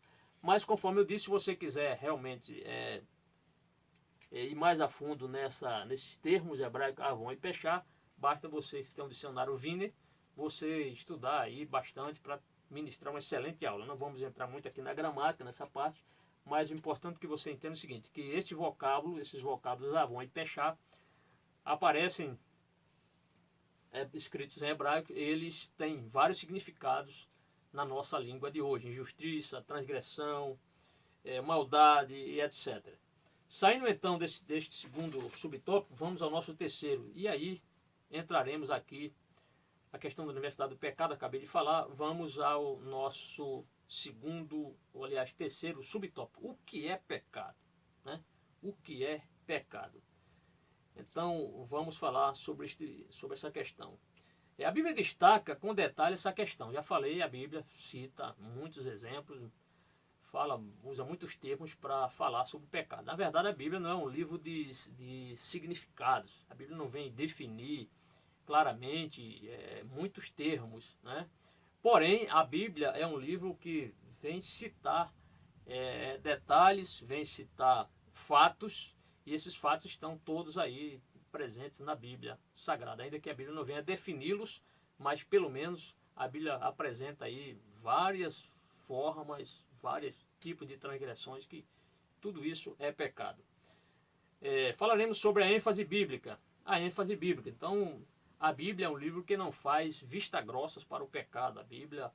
Speaker 2: Mas, conforme eu disse, se você quiser realmente ir mais a fundo nesses termos hebraicos, avon e pechá, basta você ter um dicionário Viner, você estudar aí bastante para ministrar uma excelente aula. Não vamos entrar muito aqui na gramática, nessa parte, mas o importante é que você entenda o seguinte, que esses vocábulos avon e pechá, aparecem escritos em hebraico, eles têm vários significados na nossa língua de hoje: injustiça, transgressão, maldade e etc. Saindo então deste segundo subtópico, vamos ao nosso terceiro. E aí entraremos aqui a questão da universidade do pecado, acabei de falar. Vamos ao nosso segundo, ou aliás, terceiro subtópico. O que é pecado? Né? O que é pecado? Então, vamos falar sobre essa questão. A Bíblia destaca com detalhe essa questão. Já falei, a Bíblia cita muitos exemplos, usa muitos termos para falar sobre o pecado. Na verdade, a Bíblia não é um livro de significados. A Bíblia não vem definir claramente muitos termos, né? Porém, a Bíblia é um livro que vem citar detalhes, vem citar fatos, e esses fatos estão todos aí presentes na Bíblia Sagrada. Ainda que a Bíblia não venha defini-los, mas pelo menos a Bíblia apresenta aí várias formas, vários tipos de transgressões, que tudo isso é pecado. Falaremos sobre a ênfase bíblica. A ênfase bíblica. Então, a Bíblia é um livro que não faz vista grossas para o pecado. A Bíblia,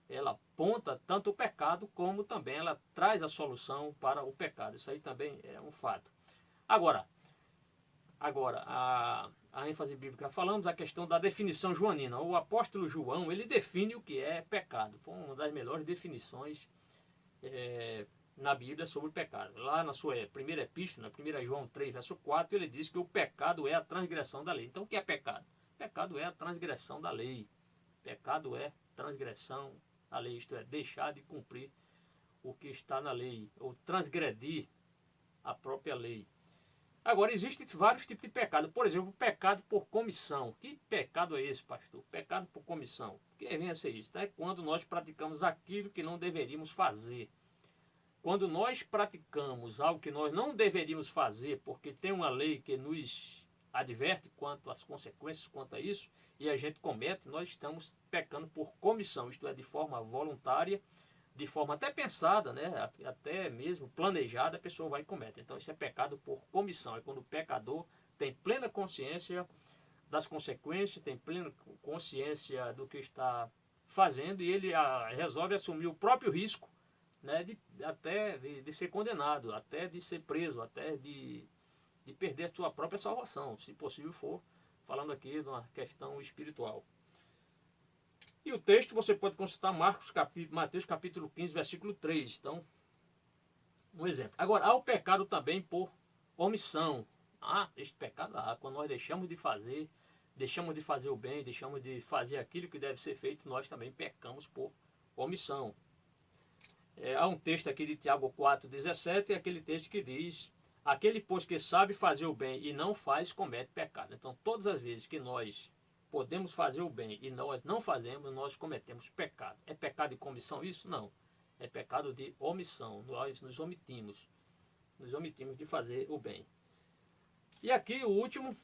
Speaker 2: ela aponta tanto o pecado, como também ela traz a solução para o pecado. Isso aí também é um fato. Agora a ênfase bíblica. Falamos a questão da definição joanina. O apóstolo João, ele define o que é pecado. Foi uma das melhores definições na Bíblia sobre o pecado. Lá na sua primeira epístola, 1 João 3, verso 4, ele diz que o pecado é a transgressão da lei. Então, o que é pecado? Pecado é a transgressão da lei. Pecado é transgressão da lei, isto é, deixar de cumprir o que está na lei, ou transgredir a própria lei. Agora, existem vários tipos de pecado. Por exemplo, o pecado por comissão. Que pecado é esse, pastor? Pecado por comissão. O que vem a ser isso? É quando nós praticamos aquilo que não deveríamos fazer. Quando nós praticamos algo que nós não deveríamos fazer, porque tem uma lei que nos adverte quanto às consequências, quanto a isso, e a gente comete, nós estamos pecando por comissão. Isto é, de forma voluntária, de forma até pensada, né? Até mesmo planejada, a pessoa vai e comete. Então isso é pecado por comissão. É quando o pecador tem plena consciência das consequências, tem plena consciência do que está fazendo, e ele resolve assumir o próprio risco, né? Até de ser condenado, até de ser preso, até de perder a sua própria salvação, se possível for, falando aqui de uma questão espiritual. E o texto você pode consultar Mateus capítulo 15, versículo 3. Então, um exemplo. Agora, há o pecado também por omissão. Este pecado, quando nós deixamos de fazer o bem, deixamos de fazer aquilo que deve ser feito, nós também pecamos por omissão. Há um texto aqui de Tiago 4,17, aquele texto que diz: aquele, pois, que sabe fazer o bem e não faz, comete pecado. Então, todas as vezes que nós podemos fazer o bem e nós não fazemos, nós cometemos pecado. É pecado de comissão isso? Não. É pecado de omissão. Nós nos omitimos de fazer o bem. E aqui o último,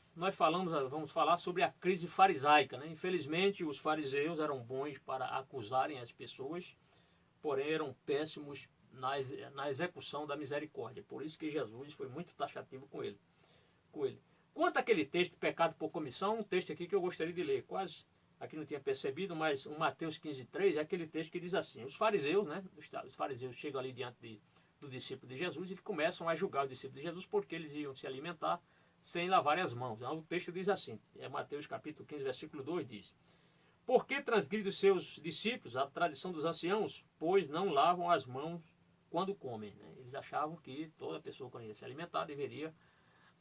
Speaker 2: vamos falar sobre a crise farisaica, né? Infelizmente, os fariseus eram bons para acusarem as pessoas, porém eram péssimos na execução da misericórdia. Por isso que Jesus foi muito taxativo com ele. Quanto àquele texto, pecado por comissão, um texto aqui que eu gostaria de ler, quase aqui não tinha percebido, mas o Mateus 15,3 é aquele texto que diz assim: os fariseus, né? Os fariseus chegam ali diante do discípulo de Jesus e começam a julgar o discípulo de Jesus porque eles iam se alimentar sem lavarem as mãos. Então, o texto diz assim, Mateus capítulo 15, versículo 2 diz: por que transgride os seus discípulos a tradição dos anciãos, pois não lavam as mãos quando comem? Né? Eles achavam que toda pessoa, quando ia se alimentar, deveria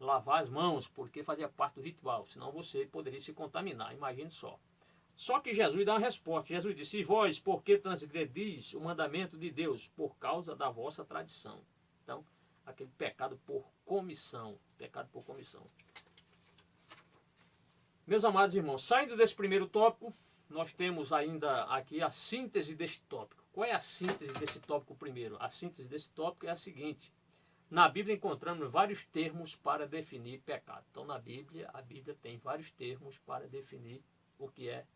Speaker 2: lavar as mãos, porque fazia parte do ritual, senão você poderia se contaminar, imagine só. Só que Jesus dá uma resposta. Jesus disse: e vós, por que transgredis o mandamento de Deus? Por causa da vossa tradição. Então, aquele pecado por comissão. Pecado por comissão. Meus amados irmãos, saindo desse primeiro tópico, nós temos ainda aqui a síntese deste tópico. Qual é a síntese desse tópico primeiro? A síntese desse tópico é a seguinte: na Bíblia encontramos vários termos para definir pecado. Então, na Bíblia, a Bíblia tem vários termos para definir o que é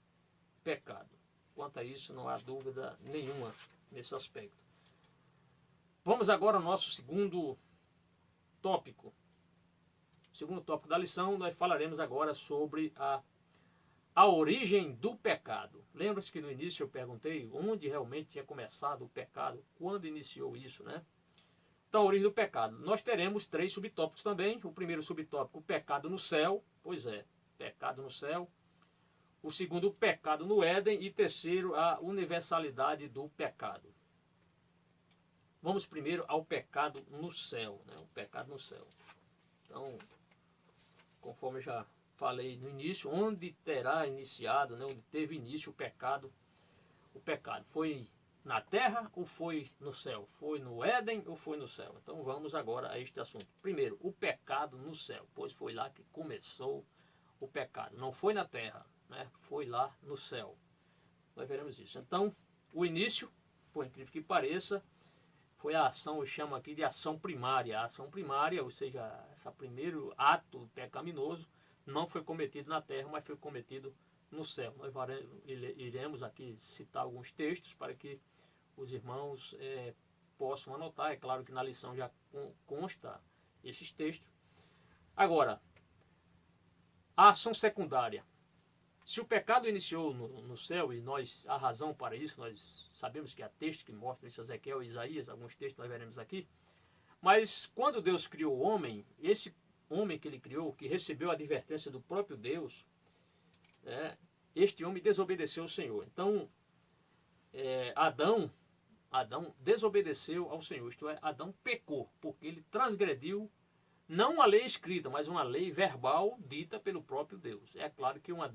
Speaker 2: pecado. Quanto a isso, não há dúvida nenhuma nesse aspecto. Vamos agora ao nosso segundo tópico. Segundo tópico da lição, nós falaremos agora sobre a origem do pecado. Lembra-se que no início eu perguntei onde realmente tinha começado o pecado, quando iniciou isso, né? Então, a origem do pecado. Nós teremos 3 subtópicos também. O primeiro subtópico, o pecado no céu. Pois é, pecado no céu. O segundo, o pecado no Éden. E terceiro, a universalidade do pecado. Vamos primeiro ao pecado no céu, né? O pecado no céu. Então, conforme eu já falei no início, onde terá iniciado, né? Onde teve início o pecado foi na terra ou foi no céu? Foi no Éden ou foi no céu? Então vamos agora a este assunto. Primeiro, o pecado no céu, pois foi lá que começou o pecado. Não foi na terra, né? Foi lá no céu. Nós veremos isso. Então, o início, por incrível que pareça, foi a ação, eu chamo aqui de ação primária. A ação primária, ou seja, esse primeiro ato pecaminoso, não foi cometido na terra, mas foi cometido no céu. Nós iremos aqui citar alguns textos para que os irmãos possam anotar. É claro que na lição já consta esses textos. Agora, a ação secundária. Se o pecado iniciou no céu, e a razão para isso, nós sabemos que há textos que mostram isso, Ezequiel e Isaías, alguns textos nós veremos aqui. Mas quando Deus criou o homem, esse homem que ele criou, que recebeu a advertência do próprio Deus, este homem desobedeceu ao Senhor. Então, Adão desobedeceu ao Senhor, isto é, Adão pecou, porque ele transgrediu não uma lei escrita, mas uma lei verbal dita pelo próprio Deus. É claro que uma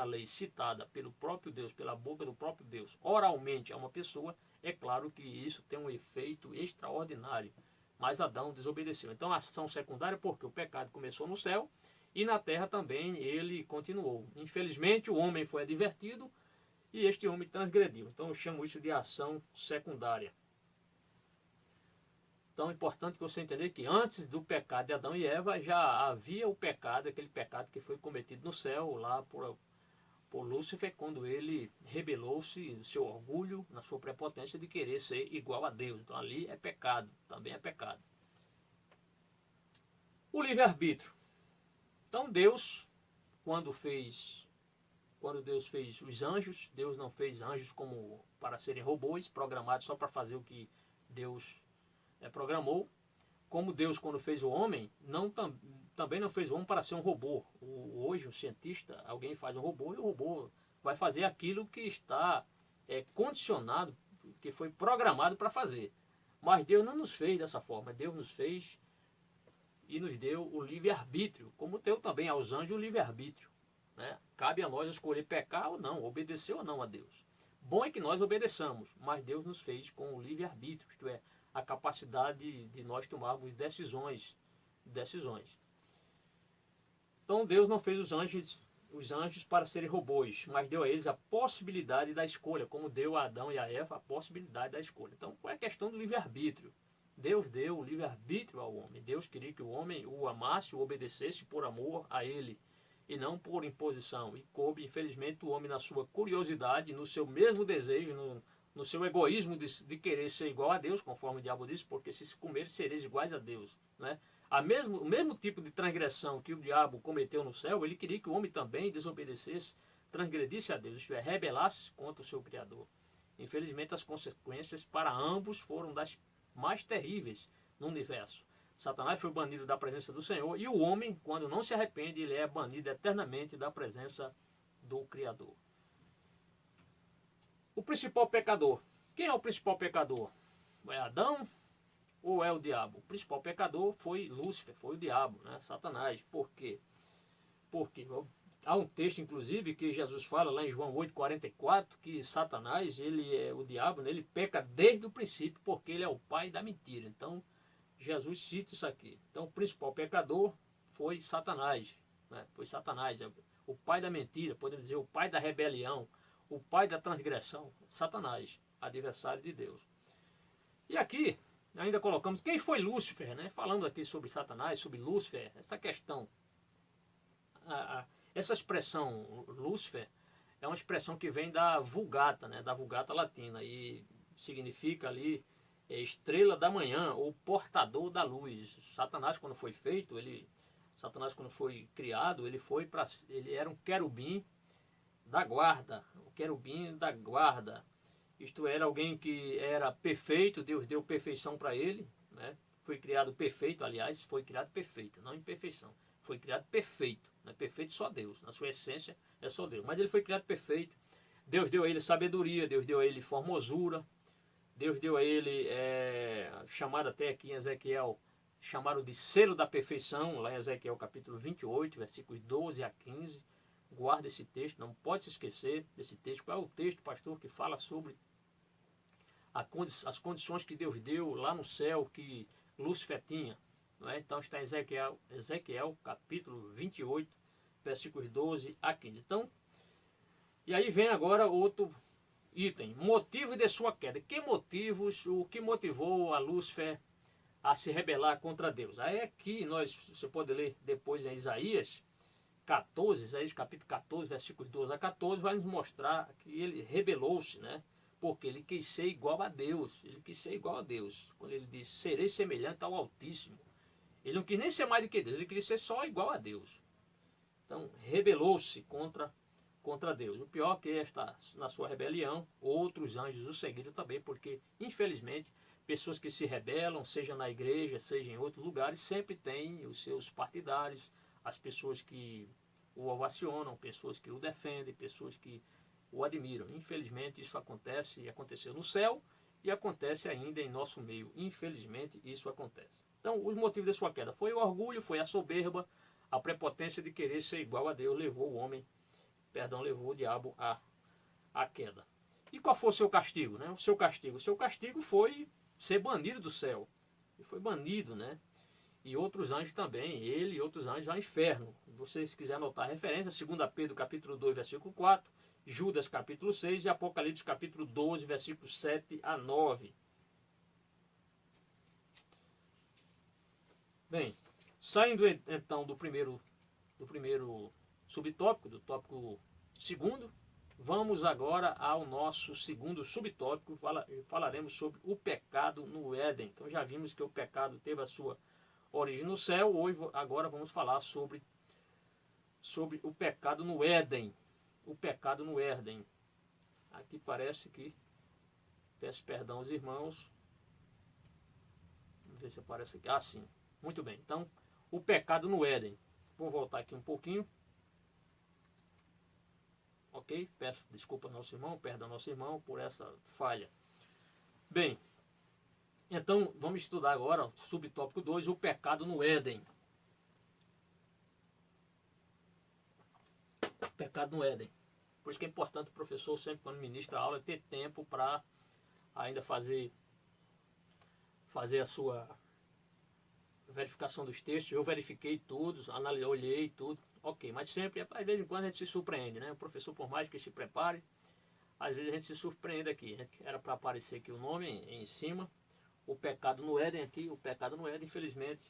Speaker 2: lei citada pelo próprio Deus, pela boca do próprio Deus, oralmente a uma pessoa, é claro que isso tem um efeito extraordinário. Mas Adão desobedeceu. Então a ação secundária, porque o pecado começou no céu e na terra também ele continuou. Infelizmente o homem foi advertido e este homem transgrediu. Então eu chamo isso de ação secundária. Então é importante que você entenda que antes do pecado de Adão e Eva já havia o pecado, aquele pecado que foi cometido no céu, lá por Lúcifer, quando ele rebelou-se no seu orgulho, na sua prepotência de querer ser igual a Deus. Então ali é pecado, também é pecado. O livre-arbítrio. Então Deus, quando Deus fez os anjos, Deus não fez anjos como para serem robôs, programados só para fazer o que Deus programou. Como Deus, quando fez o homem, também não fez o homem para ser um robô. Hoje, um cientista, alguém faz um robô e o robô vai fazer aquilo que está condicionado, que foi programado para fazer. Mas Deus não nos fez dessa forma. Deus nos fez e nos deu o livre-arbítrio, como deu também aos anjos o livre-arbítrio. Né? Cabe a nós escolher pecar ou não, obedecer ou não a Deus. Bom é que nós obedeçamos, mas Deus nos fez com o livre-arbítrio, isto é, a capacidade de nós tomarmos decisões. Então Deus não fez os anjos para serem robôs, mas deu a eles a possibilidade da escolha, como deu a Adão e a Eva a possibilidade da escolha. Então qual é a questão do livre-arbítrio? Deus deu o livre-arbítrio ao homem. Deus queria que o homem o amasse, o obedecesse por amor a ele, e não por imposição. E coube, infelizmente, o homem na sua curiosidade, no seu mesmo desejo, no seu egoísmo de querer ser igual a Deus, conforme o diabo disse, porque se comer sereis iguais a Deus. Né? O mesmo tipo de transgressão que o diabo cometeu no céu, ele queria que o homem também desobedecesse, transgredisse a Deus, isto é, rebelasse contra o seu Criador. Infelizmente, as consequências para ambos foram das mais terríveis no universo. Satanás foi banido da presença do Senhor e o homem, quando não se arrepende, ele é banido eternamente da presença do Criador. O principal pecador. Quem é o principal pecador? É Adão ou é o diabo? O principal pecador foi Lúcifer, foi o diabo, né? Satanás. Por quê? Porque há um texto, inclusive, que Jesus fala lá em João 8,44, que Satanás, o diabo, né? Ele peca desde o princípio, porque ele é o pai da mentira. Então, Jesus cita isso aqui. Então, o principal pecador foi Satanás. Né? Foi Satanás, o pai da mentira, podemos dizer, o pai da rebelião, o pai da transgressão, Satanás, adversário de Deus. E aqui, ainda colocamos, quem foi Lúcifer, né? Falando aqui sobre Satanás, sobre Lúcifer, essa questão, essa expressão Lúcifer é uma expressão que vem da Vulgata, né? Da Vulgata latina, e significa ali estrela da manhã, ou portador da luz. Satanás, quando foi feito, Satanás, quando foi criado, ele era um querubim, da guarda, o querubim da guarda. Isto era alguém que era perfeito, Deus deu perfeição para ele, né? Foi criado perfeito, aliás, foi criado perfeito, não imperfeição. Foi criado perfeito, não é perfeito só Deus, na sua essência é só Deus. Mas ele foi criado perfeito, Deus deu a ele sabedoria, Deus deu a ele formosura, Deus deu a ele, chamado até aqui em Ezequiel, chamaram de selo da perfeição, lá em Ezequiel capítulo 28, versículos 12 a 15. Guarda esse texto, não pode se esquecer desse texto. Qual é o texto, pastor, que fala sobre as condições que Deus deu lá no céu, que Lúcifer tinha? Não é? Então está em Ezequiel capítulo 28, versículos 12 a 15. Então, e aí vem agora outro item, motivo de sua queda. O que motivou a Lúcifer a se rebelar contra Deus? Aí aqui você pode ler depois em Isaías 14, Isaías capítulo 14, versículos 12 a 14, vai nos mostrar que ele rebelou-se, né? Porque ele quis ser igual a Deus. Ele quis ser igual a Deus. Quando ele disse, serei semelhante ao Altíssimo. Ele não quis nem ser mais do que Deus, ele queria ser só igual a Deus. Então, rebelou-se contra Deus. O pior é que na sua rebelião, outros anjos o seguiram também, porque, infelizmente, pessoas que se rebelam, seja na igreja, seja em outros lugares, sempre têm os seus partidários, as pessoas que o ovacionam, pessoas que o defendem, pessoas que o admiram. Infelizmente, isso acontece e aconteceu no céu e acontece ainda em nosso meio. Infelizmente, isso acontece. Então, os motivos da sua queda foi o orgulho, foi a soberba, a prepotência de querer ser igual a Deus, levou o diabo à queda. E qual foi o seu castigo, né? O seu castigo foi ser banido do céu. Ele foi banido, né? E outros anjos também, ele e outros anjos ao inferno. Se vocês quiserem anotar a referência, 2 Pedro capítulo 2, versículo 4, Judas capítulo 6 e Apocalipse capítulo 12, versículos 7 a 9. Bem, saindo então do primeiro subtópico, do tópico segundo, vamos agora ao nosso segundo subtópico. Falaremos sobre o pecado no Éden. Então já vimos que o pecado teve a sua origem no céu. Agora vamos falar sobre o pecado no Éden. O pecado no Éden. Aqui parece que, peço perdão aos irmãos, vamos ver se aparece aqui. Ah, sim. Muito bem. Então, o pecado no Éden. Vou voltar aqui um pouquinho. Ok? Peço desculpa ao nosso irmão, perdão ao nosso irmão por essa falha. Bem, então vamos estudar agora, subtópico 2, o pecado no Éden. Pecado no Éden. Por isso que é importante o professor, sempre quando ministra a aula, ter tempo para ainda fazer a sua verificação dos textos. Eu verifiquei tudo, olhei tudo, ok, mas sempre, às vezes em quando a gente se surpreende, né? O professor, por mais que se prepare, às vezes a gente se surpreende aqui. Era para aparecer aqui o nome em cima, o pecado no Éden aqui, o pecado no Éden, infelizmente,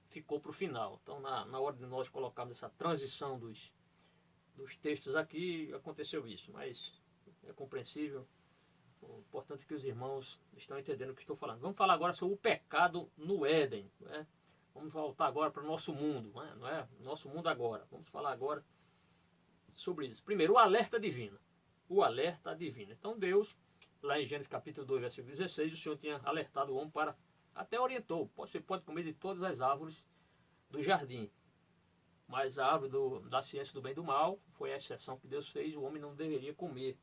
Speaker 2: ficou para o final. Então, na hora de nós colocarmos essa transição dos textos aqui, aconteceu isso, mas é compreensível. O importante é que os irmãos estão entendendo o que estou falando. Vamos falar agora sobre o pecado no Éden, né? Vamos voltar agora para o nosso mundo, não é? Nosso mundo agora. Vamos falar agora sobre isso. Primeiro, o alerta divino. O alerta divino. Então Deus, lá em Gênesis capítulo 2, versículo 16, o Senhor tinha alertado o homem para, até orientou, você pode comer de todas as árvores do jardim, mas a árvore da ciência do bem e do mal foi a exceção que Deus fez, o homem não deveria comer.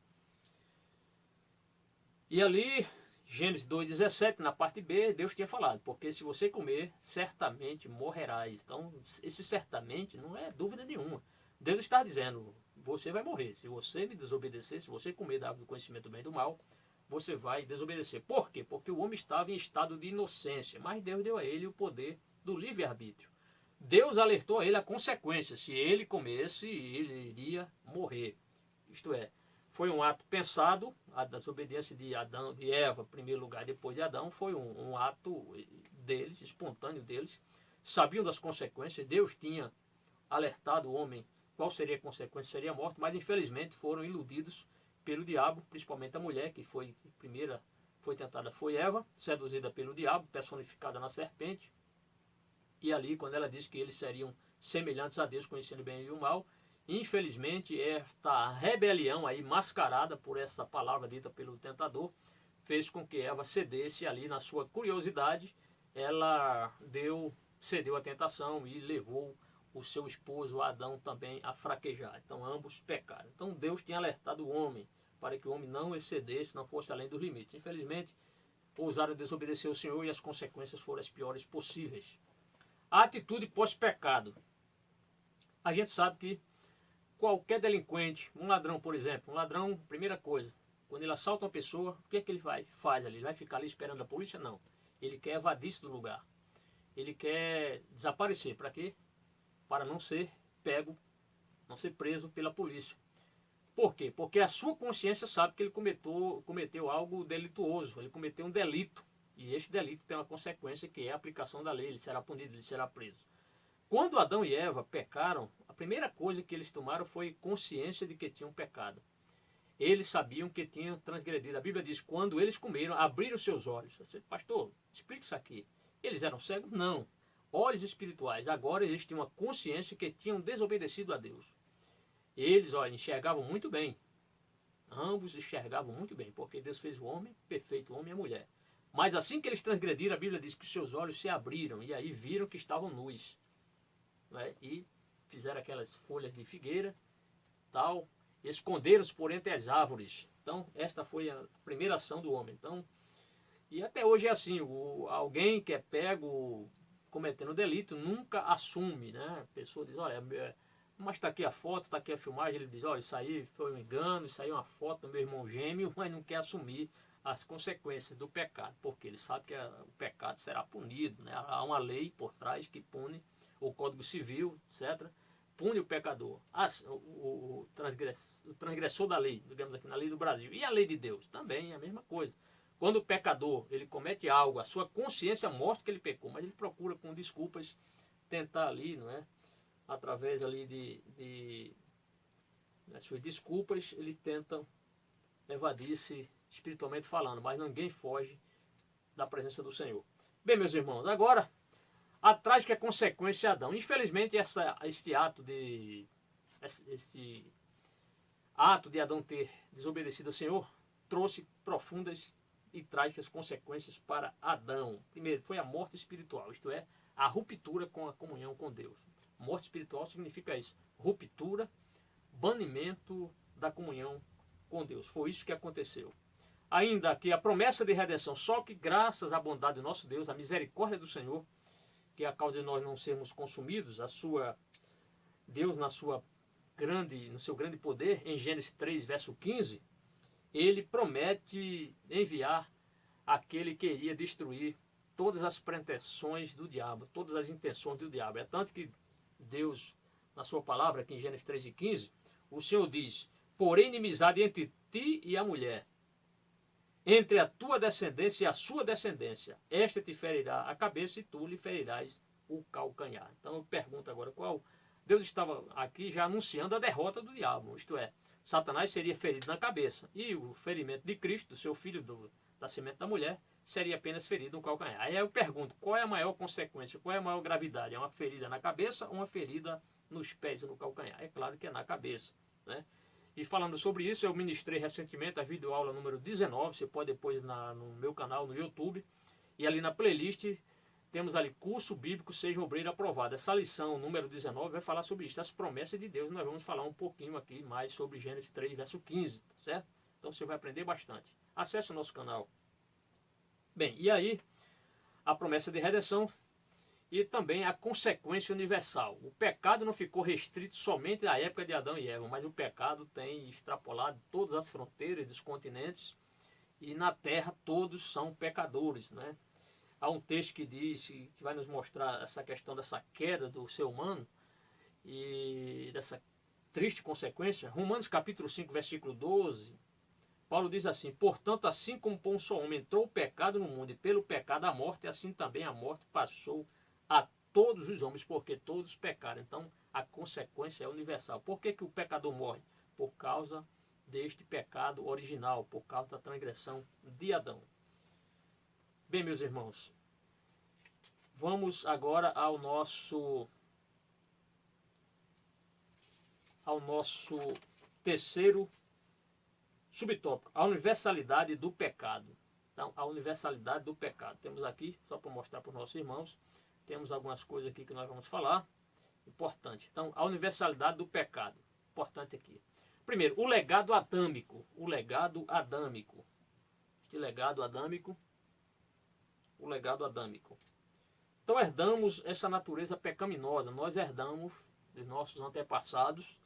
Speaker 2: E ali, Gênesis 2,17, na parte B, Deus tinha falado, porque se você comer, certamente morrerás. Então, esse certamente não é dúvida nenhuma. Deus está dizendo, você vai morrer. Se você me desobedecer, se você comer da árvore do conhecimento do bem e do mal, você vai desobedecer. Por quê? Porque o homem estava em estado de inocência, mas Deus deu a ele o poder do livre-arbítrio. Deus alertou a ele a consequência. Se ele comesse, ele iria morrer. Isto é, foi um ato pensado, a desobediência de Eva, em primeiro lugar, depois de Adão, foi um ato deles, espontâneo deles. Sabiam das consequências, Deus tinha alertado o homem qual seria a consequência, seria a morte, mas infelizmente foram iludidos pelo diabo, principalmente a mulher, que foi tentada, foi Eva, seduzida pelo diabo, personificada na serpente. E ali, quando ela disse que eles seriam semelhantes a Deus, conhecendo o bem e o mal, Infelizmente, esta rebelião aí mascarada por essa palavra dita pelo tentador fez com que Eva cedesse ali na sua curiosidade. Ela cedeu à tentação e levou o seu esposo Adão também a fraquejar. Então ambos pecaram. Então Deus tinha alertado o homem para que o homem não excedesse, não fosse além dos limites. Infelizmente, ousaram desobedecer ao Senhor e as consequências foram as piores possíveis. A atitude pós-pecado. A gente sabe que qualquer delinquente, um ladrão, por exemplo, um ladrão, primeira coisa, quando ele assalta uma pessoa, o que é que ele faz ali? Ele vai ficar ali esperando a polícia? Não. Ele quer evadir-se do lugar. Ele quer desaparecer. Para quê? Para não ser pego, não ser preso pela polícia. Por quê? Porque a sua consciência sabe que ele cometeu algo delituoso, ele cometeu um delito. E este delito tem uma consequência que é a aplicação da lei, ele será punido, ele será preso. Quando Adão e Eva pecaram, a primeira coisa que eles tomaram foi consciência de que tinham pecado. Eles sabiam que tinham transgredido. A Bíblia diz, quando eles comeram, abriram seus olhos. Eu disse, pastor, explique isso aqui. Eles eram cegos? Não. Olhos espirituais. Agora eles tinham uma consciência que tinham desobedecido a Deus. Eles, olha, enxergavam muito bem. Ambos enxergavam muito bem, porque Deus fez o homem perfeito, o homem e a mulher. Mas assim que eles transgrediram, a Bíblia diz que os seus olhos se abriram e aí viram que estavam nus. Né? E fizeram aquelas folhas de figueira, tal, esconderam-se por entre as árvores. Então, esta foi a primeira ação do homem. Então, e até hoje é assim, alguém que é pego cometendo delito nunca assume, né? A pessoa diz, olha, mas está aqui a foto, está aqui a filmagem, ele diz, olha, isso aí foi um engano, isso aí é uma foto do meu irmão gêmeo, mas não quer assumir as consequências do pecado, porque ele sabe que o pecado será punido, né? Há uma lei por trás que pune, o Código Civil, etc., pune o pecador, o transgressor da lei, digamos aqui na lei do Brasil. E a lei de Deus também é a mesma coisa. Quando o pecador ele comete algo, a sua consciência mostra que ele pecou, mas ele procura com desculpas tentar ali, não é? Através ali das suas desculpas, ele tenta evadir-se espiritualmente falando, mas ninguém foge da presença do Senhor. Bem, meus irmãos, agora a trágica consequência de Adão. Infelizmente, este ato de Adão ter desobedecido ao Senhor trouxe profundas e trágicas consequências para Adão. Primeiro, foi a morte espiritual, isto é, a ruptura com a comunhão com Deus. Morte espiritual significa isso, ruptura, banimento da comunhão com Deus. Foi isso que aconteceu. Ainda que a promessa de redenção, só que graças à bondade do nosso Deus, à misericórdia do Senhor, que é a causa de nós não sermos consumidos, Deus no seu grande poder, em Gênesis 3, verso 15, ele promete enviar aquele que iria destruir todas as pretensões do diabo, todas as intenções do diabo. É tanto que Deus, na sua palavra, aqui em Gênesis 3 e 15, o Senhor diz, porém inimizade entre ti e a mulher, entre a tua descendência e a sua descendência, esta te ferirá a cabeça e tu lhe ferirás o calcanhar. Então eu pergunto agora, Deus estava aqui já anunciando a derrota do diabo, isto é, Satanás seria ferido na cabeça e o ferimento de Cristo, do seu filho, da semente da mulher, seria apenas ferido no calcanhar. Aí eu pergunto, qual é a maior consequência, qual é a maior gravidade? É uma ferida na cabeça ou uma ferida nos pés ou no calcanhar? É claro que é na cabeça, né? E falando sobre isso, eu ministrei recentemente a videoaula número 19, você pode depois no meu canal no YouTube, e ali na playlist temos ali curso bíblico Seja Obreiro Aprovado. Essa lição número 19 vai falar sobre isso, as promessas de Deus. Nós vamos falar um pouquinho aqui mais sobre Gênesis 3, verso 15, certo? Então você vai aprender bastante. Acesse o nosso canal. Bem, e aí a promessa de redenção e também a consequência universal. O pecado não ficou restrito somente à época de Adão e Eva, mas o pecado tem extrapolado todas as fronteiras dos continentes e na terra todos são pecadores, né? Há um texto que diz, que vai nos mostrar essa questão dessa queda do ser humano e dessa triste consequência. Romanos capítulo 5, versículo 12, Paulo diz assim, portanto, assim como por um só homem entrou o pecado no mundo e pelo pecado a morte, assim também a morte passou a todos os homens, porque todos pecaram. Então, a consequência é universal. Por que o pecador morre? Por causa deste pecado original, por causa da transgressão de Adão. Bem, meus irmãos, vamos agora ao nosso ao nosso terceiro subtópico, a universalidade do pecado. Então, a universalidade do pecado. Temos aqui, só para mostrar para os nossos irmãos, temos algumas coisas aqui que nós vamos falar. Importante. Então, a universalidade do pecado. Importante aqui. Primeiro, o legado adâmico. O legado adâmico. Este legado adâmico. O legado adâmico. Então, herdamos essa natureza pecaminosa. Nós herdamos dos nossos antepassados,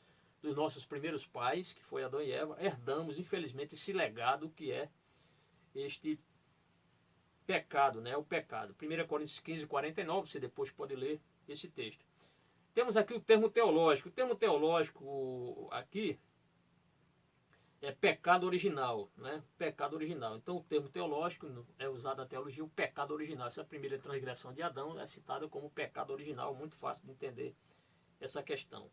Speaker 2: dos nossos primeiros pais, que foi Adão e Eva, herdamos, infelizmente, esse legado que é este pecado, né? O pecado. 1 Coríntios 15, 49, você depois pode ler esse texto. Temos aqui o termo teológico. O termo teológico aqui é pecado original, né? Pecado original. Então, o termo teológico é usado na teologia, o pecado original. Essa primeira transgressão de Adão é citada como pecado original, muito fácil de entender essa questão.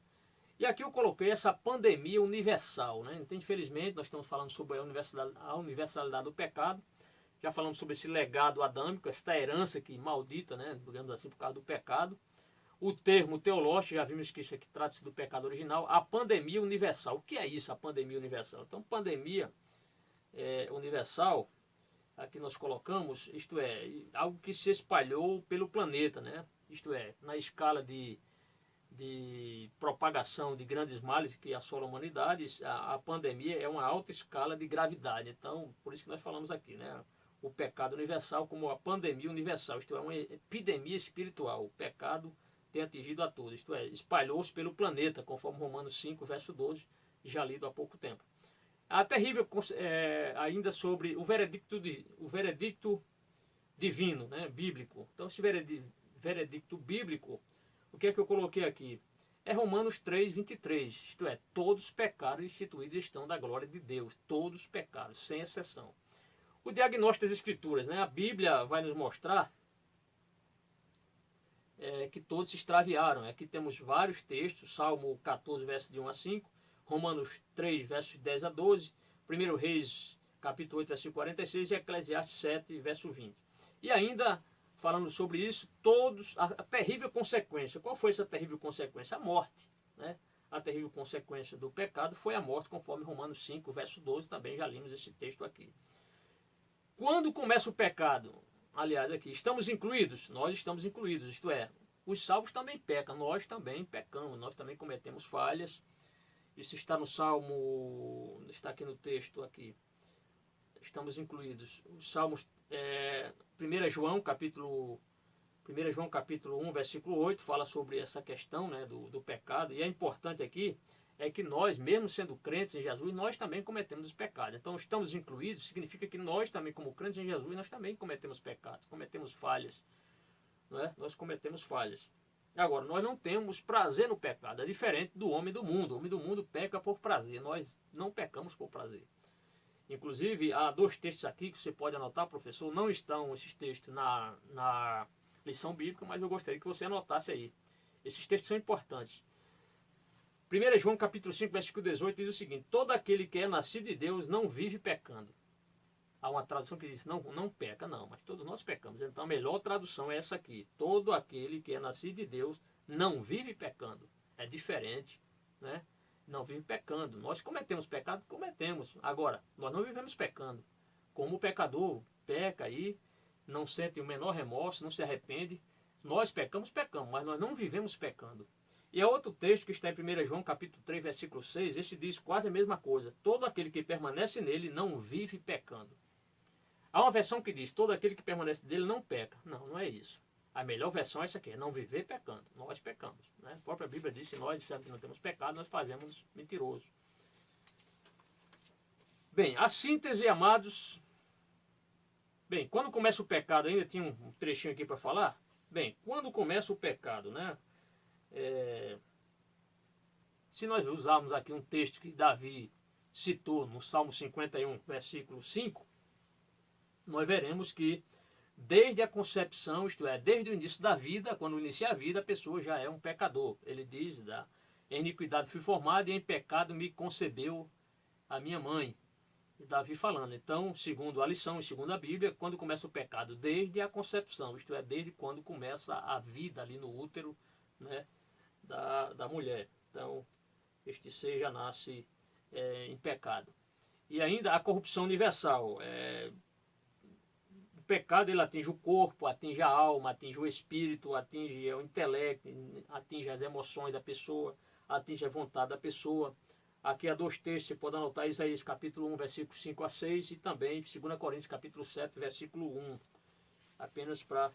Speaker 2: E aqui eu coloquei essa pandemia universal, né? Então, infelizmente, nós estamos falando sobre a universalidade do pecado. Já falamos sobre esse legado adâmico, esta herança que maldita, né? Digamos assim, por causa do pecado. O termo teológico, já vimos que isso aqui trata-se do pecado original. A pandemia universal. O que é isso, a pandemia universal? Então, pandemia universal, aqui nós colocamos, isto é, algo que se espalhou pelo planeta, né? Isto é, na escala de propagação de grandes males que assolam a humanidade, a pandemia é uma alta escala de gravidade. Então, por isso que nós falamos aqui, né? O pecado universal como a pandemia universal, isto é, uma epidemia espiritual. O pecado tem atingido a todos, isto é, espalhou-se pelo planeta, conforme Romanos 5, verso 12, já lido há pouco tempo. A terrível, ainda sobre o veredicto divino, né? Bíblico. Então, esse veredicto bíblico, o que é que eu coloquei aqui? É Romanos 3, 23. Isto é, todos os pecados instituídos estão da glória de Deus. Todos os pecados, sem exceção. O diagnóstico das Escrituras, né? A Bíblia vai nos mostrar que todos se extraviaram. Aqui temos vários textos. Salmo 14, versos de 1 a 5. Romanos 3, versos 10 a 12. 1 Reis, capítulo 8, versículo 46. E Eclesiastes 7, verso 20. E ainda, falando sobre isso, a terrível consequência. Qual foi essa terrível consequência? A morte, né? A terrível consequência do pecado foi a morte, conforme Romanos 5, verso 12, também já limos esse texto aqui. Quando começa o pecado? Aliás, aqui, estamos incluídos? Nós estamos incluídos, isto é, os salvos também pecam, nós também pecamos, nós também cometemos falhas. Isso está no Salmo, está aqui no texto, aqui. Estamos incluídos. Os Salmos, 1 João capítulo 1, versículo 8, fala sobre essa questão, né, do pecado. E é importante aqui, é que nós, mesmo sendo crentes em Jesus, nós também cometemos os pecados. Então, estamos incluídos, significa que nós também, como crentes em Jesus, nós também cometemos pecados, cometemos falhas. Não é? Nós cometemos falhas. Agora, nós não temos prazer no pecado, é diferente do homem do mundo. O homem do mundo peca por prazer, nós não pecamos por prazer. Inclusive, há 2 textos aqui que você pode anotar, professor. Não estão esses textos na lição bíblica, mas eu gostaria que você anotasse aí. Esses textos são importantes. 1 João capítulo 5, versículo 18 diz o seguinte: todo aquele que é nascido de Deus não vive pecando. Há uma tradução que diz não peca, não, mas todos nós pecamos. Então a melhor tradução é essa aqui: todo aquele que é nascido de Deus não vive pecando. É diferente, né? Não vive pecando. Nós cometemos pecado? Cometemos. Agora, nós não vivemos pecando. Como o pecador peca aí, não sente o menor remorso, não se arrepende. Nós pecamos, mas nós não vivemos pecando. E há outro texto que está em 1 João capítulo 3, versículo 6, este diz quase a mesma coisa: todo aquele que permanece nele não vive pecando. Há uma versão que diz: todo aquele que permanece nele não peca. Não, não é isso. A melhor versão é essa aqui: é não viver pecando. Nós pecamos, né? A própria Bíblia diz: se nós dissermos que não temos pecado, nós fazemos mentiroso. Bem, a síntese, amados. Bem, quando começa o pecado, ainda tinha um trechinho aqui para falar. Bem, quando começa o pecado, né? Se nós usarmos aqui um texto que Davi citou no Salmo 51, versículo 5, nós veremos que desde a concepção, isto é, desde o início da vida, quando inicia a vida, a pessoa já é um pecador. Ele diz: em iniquidade fui formado e em pecado me concebeu a minha mãe. E Davi falando. Então, segundo a lição e segundo a Bíblia, quando começa o pecado? Desde a concepção, isto é, desde quando começa a vida ali no útero, né, da mulher. Então, este ser já nasce em pecado. E ainda a corrupção universal. O pecado ele atinge o corpo, atinge a alma, atinge o espírito, atinge o intelecto, atinge as emoções da pessoa, atinge a vontade da pessoa. Aqui há 2 textos, você pode anotar Isaías capítulo 1, versículo 5 a 6 e também 2 Coríntios capítulo 7, versículo 1. Apenas para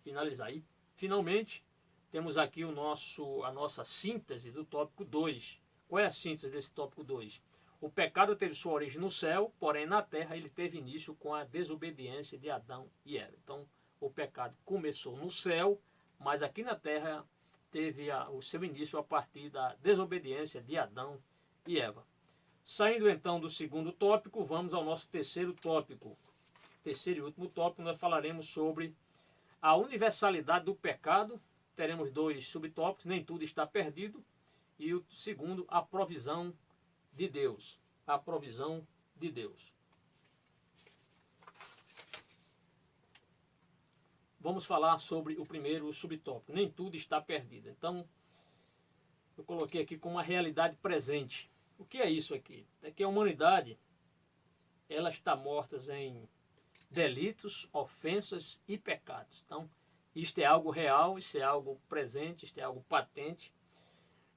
Speaker 2: finalizar. E finalmente temos aqui a nossa síntese do tópico 2. Qual é a síntese desse tópico 2? O pecado teve sua origem no céu, porém na terra ele teve início com a desobediência de Adão e Eva. Então o pecado começou no céu, mas aqui na terra teve o seu início a partir da desobediência de Adão e Eva. Saindo então do segundo tópico, vamos ao nosso terceiro tópico. Terceiro e último tópico, nós falaremos sobre a universalidade do pecado. Teremos 2 subtópicos, nem tudo está perdido. E o segundo, a provisão de Deus. A provisão de Deus. Vamos falar sobre o primeiro subtópico. Nem tudo está perdido. Então, eu coloquei aqui como uma realidade presente. O que é isso aqui? É que a humanidade ela está morta em delitos, ofensas e pecados. Então, isto é algo real, isso é algo presente, isto é algo patente.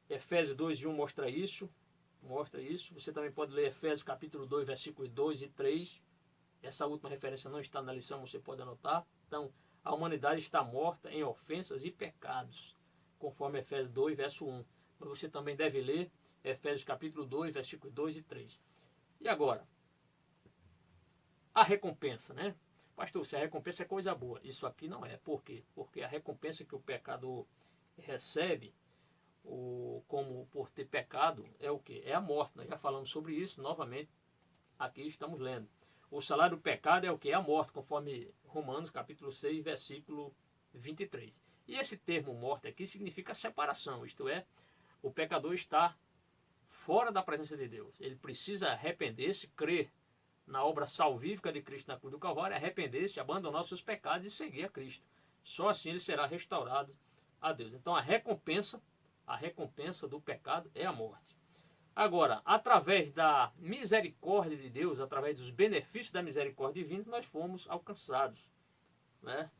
Speaker 2: Efésios 2:1 mostra isso. Você também pode ler Efésios capítulo 2, versículos 2 e 3. Essa última referência não está na lição, você pode anotar. Então, a humanidade está morta em ofensas e pecados, conforme Efésios 2, verso 1. Mas você também deve ler Efésios capítulo 2, versículos 2 e 3. E agora, a recompensa, né? Pastor, se a recompensa é coisa boa, isso aqui não é. Por quê? Porque a recompensa que o pecador recebe, como por ter pecado, é o quê? É a morte. Nós já falamos sobre isso, novamente, aqui estamos lendo. O salário do pecado é o quê? É a morte, conforme Romanos capítulo 6, versículo 23. E esse termo morte aqui significa separação, isto é, o pecador está fora da presença de Deus. Ele precisa arrepender-se, crer na obra salvífica de Cristo na cruz do Calvário, arrepender-se, abandonar os seus pecados e seguir a Cristo. Só assim ele será restaurado a Deus. Então a recompensa do pecado é a morte. Agora, através da misericórdia de Deus, através dos benefícios da misericórdia divina, nós fomos alcançados, né?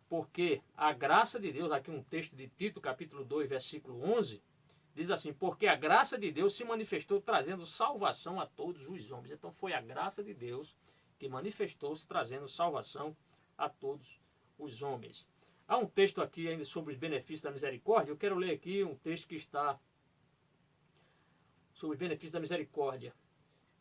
Speaker 2: Porque a graça de Deus, aqui um texto de Tito, capítulo 2, versículo 11, diz assim: porque a graça de Deus se manifestou trazendo salvação a todos os homens. Então foi a graça de Deus que manifestou-se trazendo salvação a todos os homens. Há um texto aqui ainda sobre os benefícios da misericórdia. Eu quero ler aqui um texto que está sobre os benefícios da misericórdia.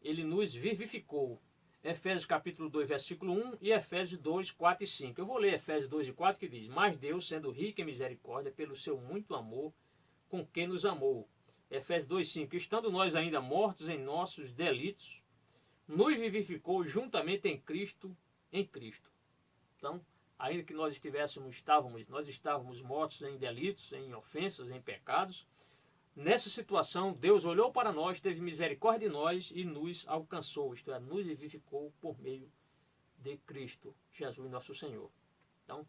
Speaker 2: Ele nos vivificou. Efésios capítulo 2, versículo 1 e Efésios 2, 4 e 5. Eu vou ler Efésios 2 e 4 que diz: mas Deus, sendo rico em misericórdia, pelo seu muito amor, com quem nos amou. Efésios 2:5. Estando nós ainda mortos em nossos delitos, nos vivificou juntamente em Cristo. Então, ainda que nós estávamos mortos em delitos, em ofensas, em pecados, nessa situação Deus olhou para nós, teve misericórdia de nós e nos alcançou, isto é, nos vivificou por meio de Cristo Jesus nosso Senhor. Então,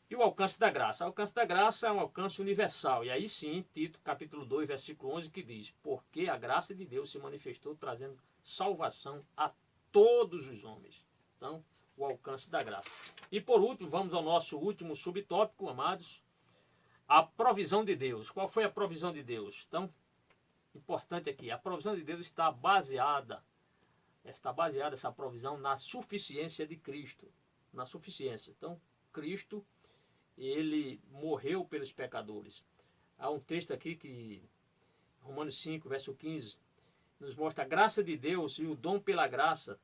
Speaker 2: e o alcance da graça? O alcance da graça é um alcance universal. E aí sim, Tito capítulo 2, versículo 11, que diz: porque a graça de Deus se manifestou trazendo salvação a todos os homens. Então, o alcance da graça. E por último, vamos ao nosso último subtópico, amados, a provisão de Deus. Qual foi a provisão de Deus? Então, importante aqui, a provisão de Deus está baseada essa provisão na suficiência de Cristo. Na suficiência. Então, Cristo, ele morreu pelos pecadores. Há um texto aqui que, Romanos 5, verso 15, nos mostra a graça de Deus e o dom pela graça,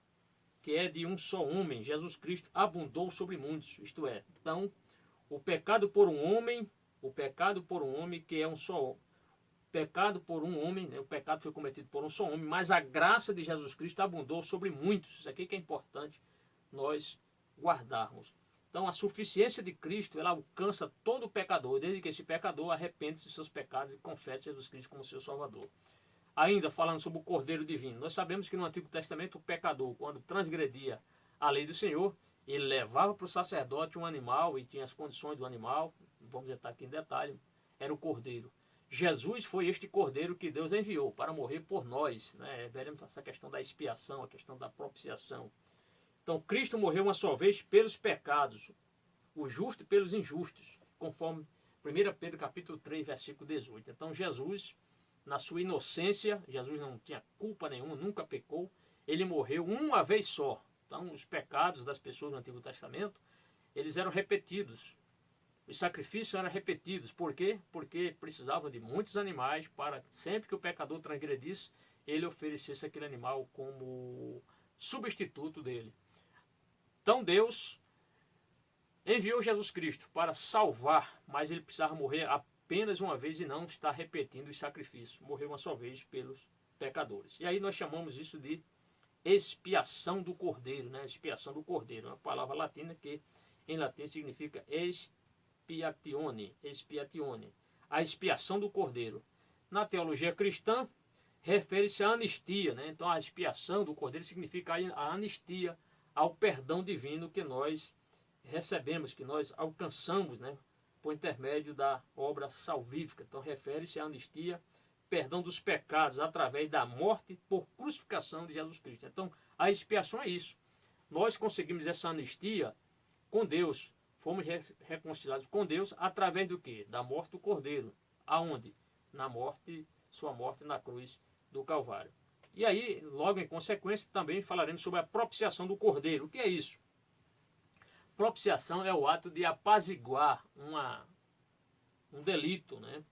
Speaker 2: que é de um só homem, Jesus Cristo, abundou sobre muitos. Isto é, então, o pecado por um homem que é um só pecado por um homem, né? O pecado foi cometido por um só homem, mas a graça de Jesus Cristo abundou sobre muitos. Isso aqui que é importante nós guardarmos. Então, a suficiência de Cristo, ela alcança todo pecador, desde que esse pecador arrepende-se dos seus pecados e confesse Jesus Cristo como seu Salvador. Ainda falando sobre o Cordeiro Divino, nós sabemos que no Antigo Testamento o pecador, quando transgredia a lei do Senhor, ele levava para o sacerdote um animal e tinha as condições do animal, vamos entrar aqui em detalhe, era o Cordeiro. Jesus foi este cordeiro que Deus enviou para morrer por nós, né? Veremos essa questão da expiação, a questão da propiciação. Então Cristo morreu uma só vez pelos pecados, o justo pelos injustos, conforme 1 Pedro capítulo 3, versículo 18. Então Jesus, na sua inocência, Jesus não tinha culpa nenhuma, nunca pecou, ele morreu uma vez só. Então os pecados das pessoas do Antigo Testamento, eles eram repetidos. Os sacrifícios eram repetidos. Por quê? Porque precisavam de muitos animais para, sempre que o pecador transgredisse, ele oferecesse aquele animal como substituto dele. Então Deus enviou Jesus Cristo para salvar, mas ele precisava morrer apenas uma vez e não estar repetindo os sacrifícios. Morreu uma só vez pelos pecadores. E aí nós chamamos isso de expiação do cordeiro, né? Expiação do cordeiro, uma palavra latina que em latim significa expiatione, expiatione, a expiação do cordeiro. Na teologia cristã, refere-se à anistia, né? Então a expiação do cordeiro significa a anistia ao perdão divino que nós recebemos, que nós alcançamos, né? Por intermédio da obra salvífica. Então refere-se à anistia, perdão dos pecados através da morte por crucificação de Jesus Cristo. Então a expiação é isso. Nós conseguimos essa anistia com Deus. Fomos reconciliados com Deus através do quê? Da morte do Cordeiro. Aonde? Na morte, sua morte na cruz do Calvário. E aí, logo em consequência, também falaremos sobre a propiciação do Cordeiro. O que é isso? Propiciação é o ato de apaziguar um delito, né?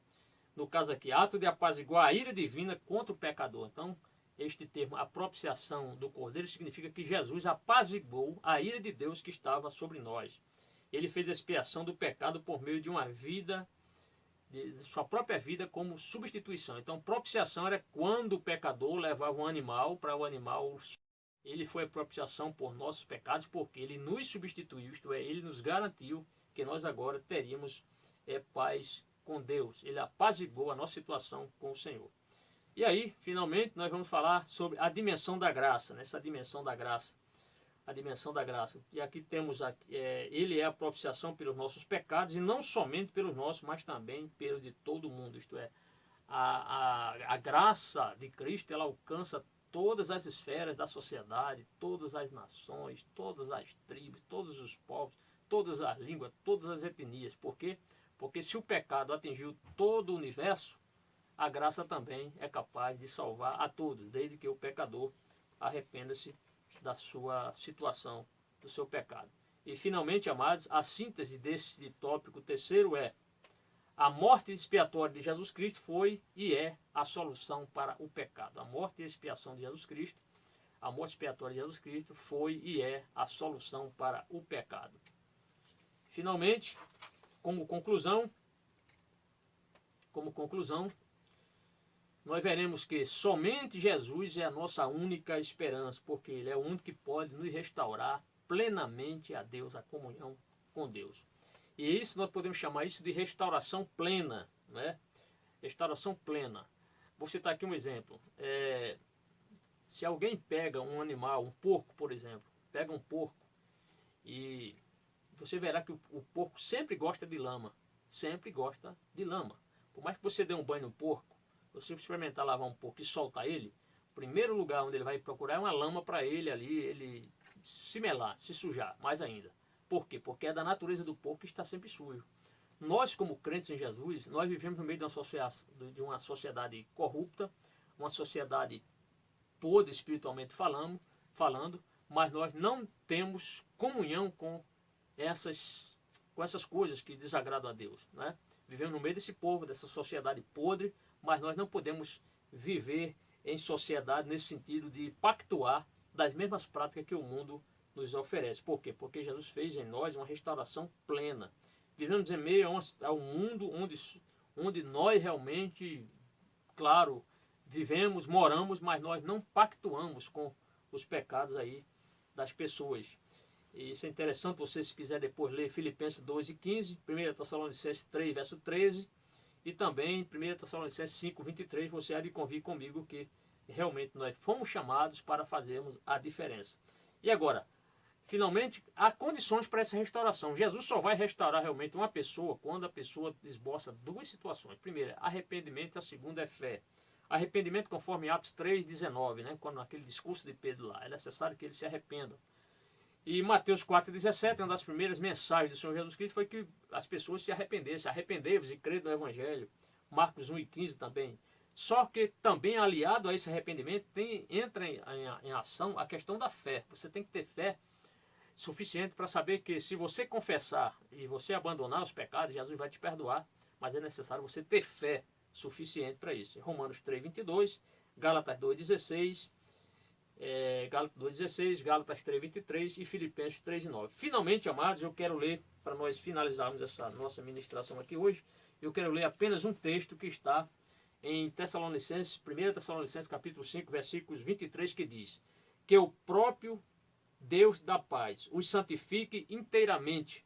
Speaker 2: No caso aqui, ato de apaziguar a ira divina contra o pecador. Então, este termo, a propiciação do Cordeiro, significa que Jesus apaziguou a ira de Deus que estava sobre nós. Ele fez a expiação do pecado por meio de uma vida, de sua própria vida como substituição. Então, propiciação era quando o pecador levava um animal para o animal. Ele foi a propiciação por nossos pecados, porque ele nos substituiu, isto é, ele nos garantiu que nós agora teríamos paz com Deus. Ele apaziguou a nossa situação com o Senhor. E aí, finalmente, nós vamos falar sobre a dimensão da graça, né? Essa dimensão da graça. A dimensão da graça. E aqui temos, ele é a propiciação pelos nossos pecados, e não somente pelos nossos, mas também pelo de todo mundo. Isto é, a graça de Cristo, ela alcança todas as esferas da sociedade, todas as nações, todas as tribos, todos os povos, todas as línguas, todas as etnias. Por quê? Porque se o pecado atingiu todo o universo, a graça também é capaz de salvar a todos, desde que o pecador arrependa-se da sua situação, do seu pecado. E finalmente, amados, a síntese desse tópico terceiro é: a morte expiatória de Jesus Cristo foi e é a solução para o pecado. A morte e expiação de Jesus Cristo, a morte expiatória de Jesus Cristo foi e é a solução para o pecado. Finalmente, como conclusão, nós veremos que somente Jesus é a nossa única esperança, porque Ele é o único que pode nos restaurar plenamente a Deus, a comunhão com Deus. E isso nós podemos chamar isso de restauração plena, né? Restauração plena. Vou citar aqui um exemplo. Se alguém pega um animal, um porco, por exemplo, pega um porco e você verá que o porco sempre gosta de lama, sempre gosta de lama. Por mais que você dê um banho no porco, você experimentar lavar um porco e soltar ele, o primeiro lugar onde ele vai procurar é uma lama para ele ali, ele se melar, se sujar, mais ainda. Por quê? Porque é da natureza do porco que está sempre sujo. Nós, como crentes em Jesus, nós vivemos no meio de uma sociedade corrupta, uma sociedade podre espiritualmente falando, mas nós não temos comunhão com essas coisas que desagradam a Deus, né? Vivemos no meio desse povo, dessa sociedade podre, mas nós não podemos viver em sociedade nesse sentido de pactuar das mesmas práticas que o mundo nos oferece. Por quê? Porque Jesus fez em nós uma restauração plena. Vivemos em meio a um mundo onde nós realmente, claro, vivemos, moramos, mas nós não pactuamos com os pecados aí das pessoas. E isso é interessante, você se quiser depois ler Filipenses 2:15, 1 Tessalonicenses 3, verso 13, e também 1 Tessalonicenses 5, 23, você há de convir comigo que realmente nós fomos chamados para fazermos a diferença. E agora, finalmente, há condições para essa restauração. Jesus só vai restaurar realmente uma pessoa quando a pessoa esboça duas situações. Primeiro, arrependimento, a segunda é fé. Arrependimento conforme Atos 3,19, né? Quando aquele discurso de Pedro lá, é necessário que eles se arrependam. E Mateus 4,17, uma das primeiras mensagens do Senhor Jesus Cristo foi que as pessoas se arrependessem. Arrependei-vos e crede no Evangelho. Marcos 1,15 também. Só que também aliado a esse arrependimento entra em ação a questão da fé. Você tem que ter fé suficiente para saber que se você confessar e você abandonar os pecados, Jesus vai te perdoar, mas é necessário você ter fé suficiente para isso. Romanos 3,22, Gálatas 2,16, Gálatas 3,23 e Filipenses 3,9. Finalmente, amados, eu quero ler, para nós finalizarmos essa nossa ministração aqui hoje, eu quero ler apenas um texto que está em Tessalonicenses, 1 Tessalonicenses capítulo 5, versículos 23, que diz que o próprio Deus da paz os santifique inteiramente,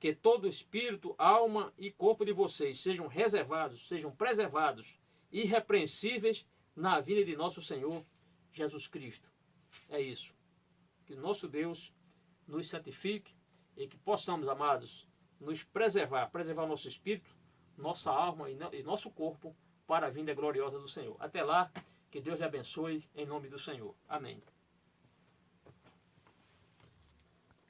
Speaker 2: que todo espírito, alma e corpo de vocês sejam reservados, sejam preservados, irrepreensíveis na vinda de nosso Senhor Jesus Cristo. É isso. Que nosso Deus nos santifique e que possamos, amados, nos preservar nosso espírito, nossa alma e nosso corpo para a vinda gloriosa do Senhor. Até lá, que Deus lhe abençoe em nome do Senhor. Amém.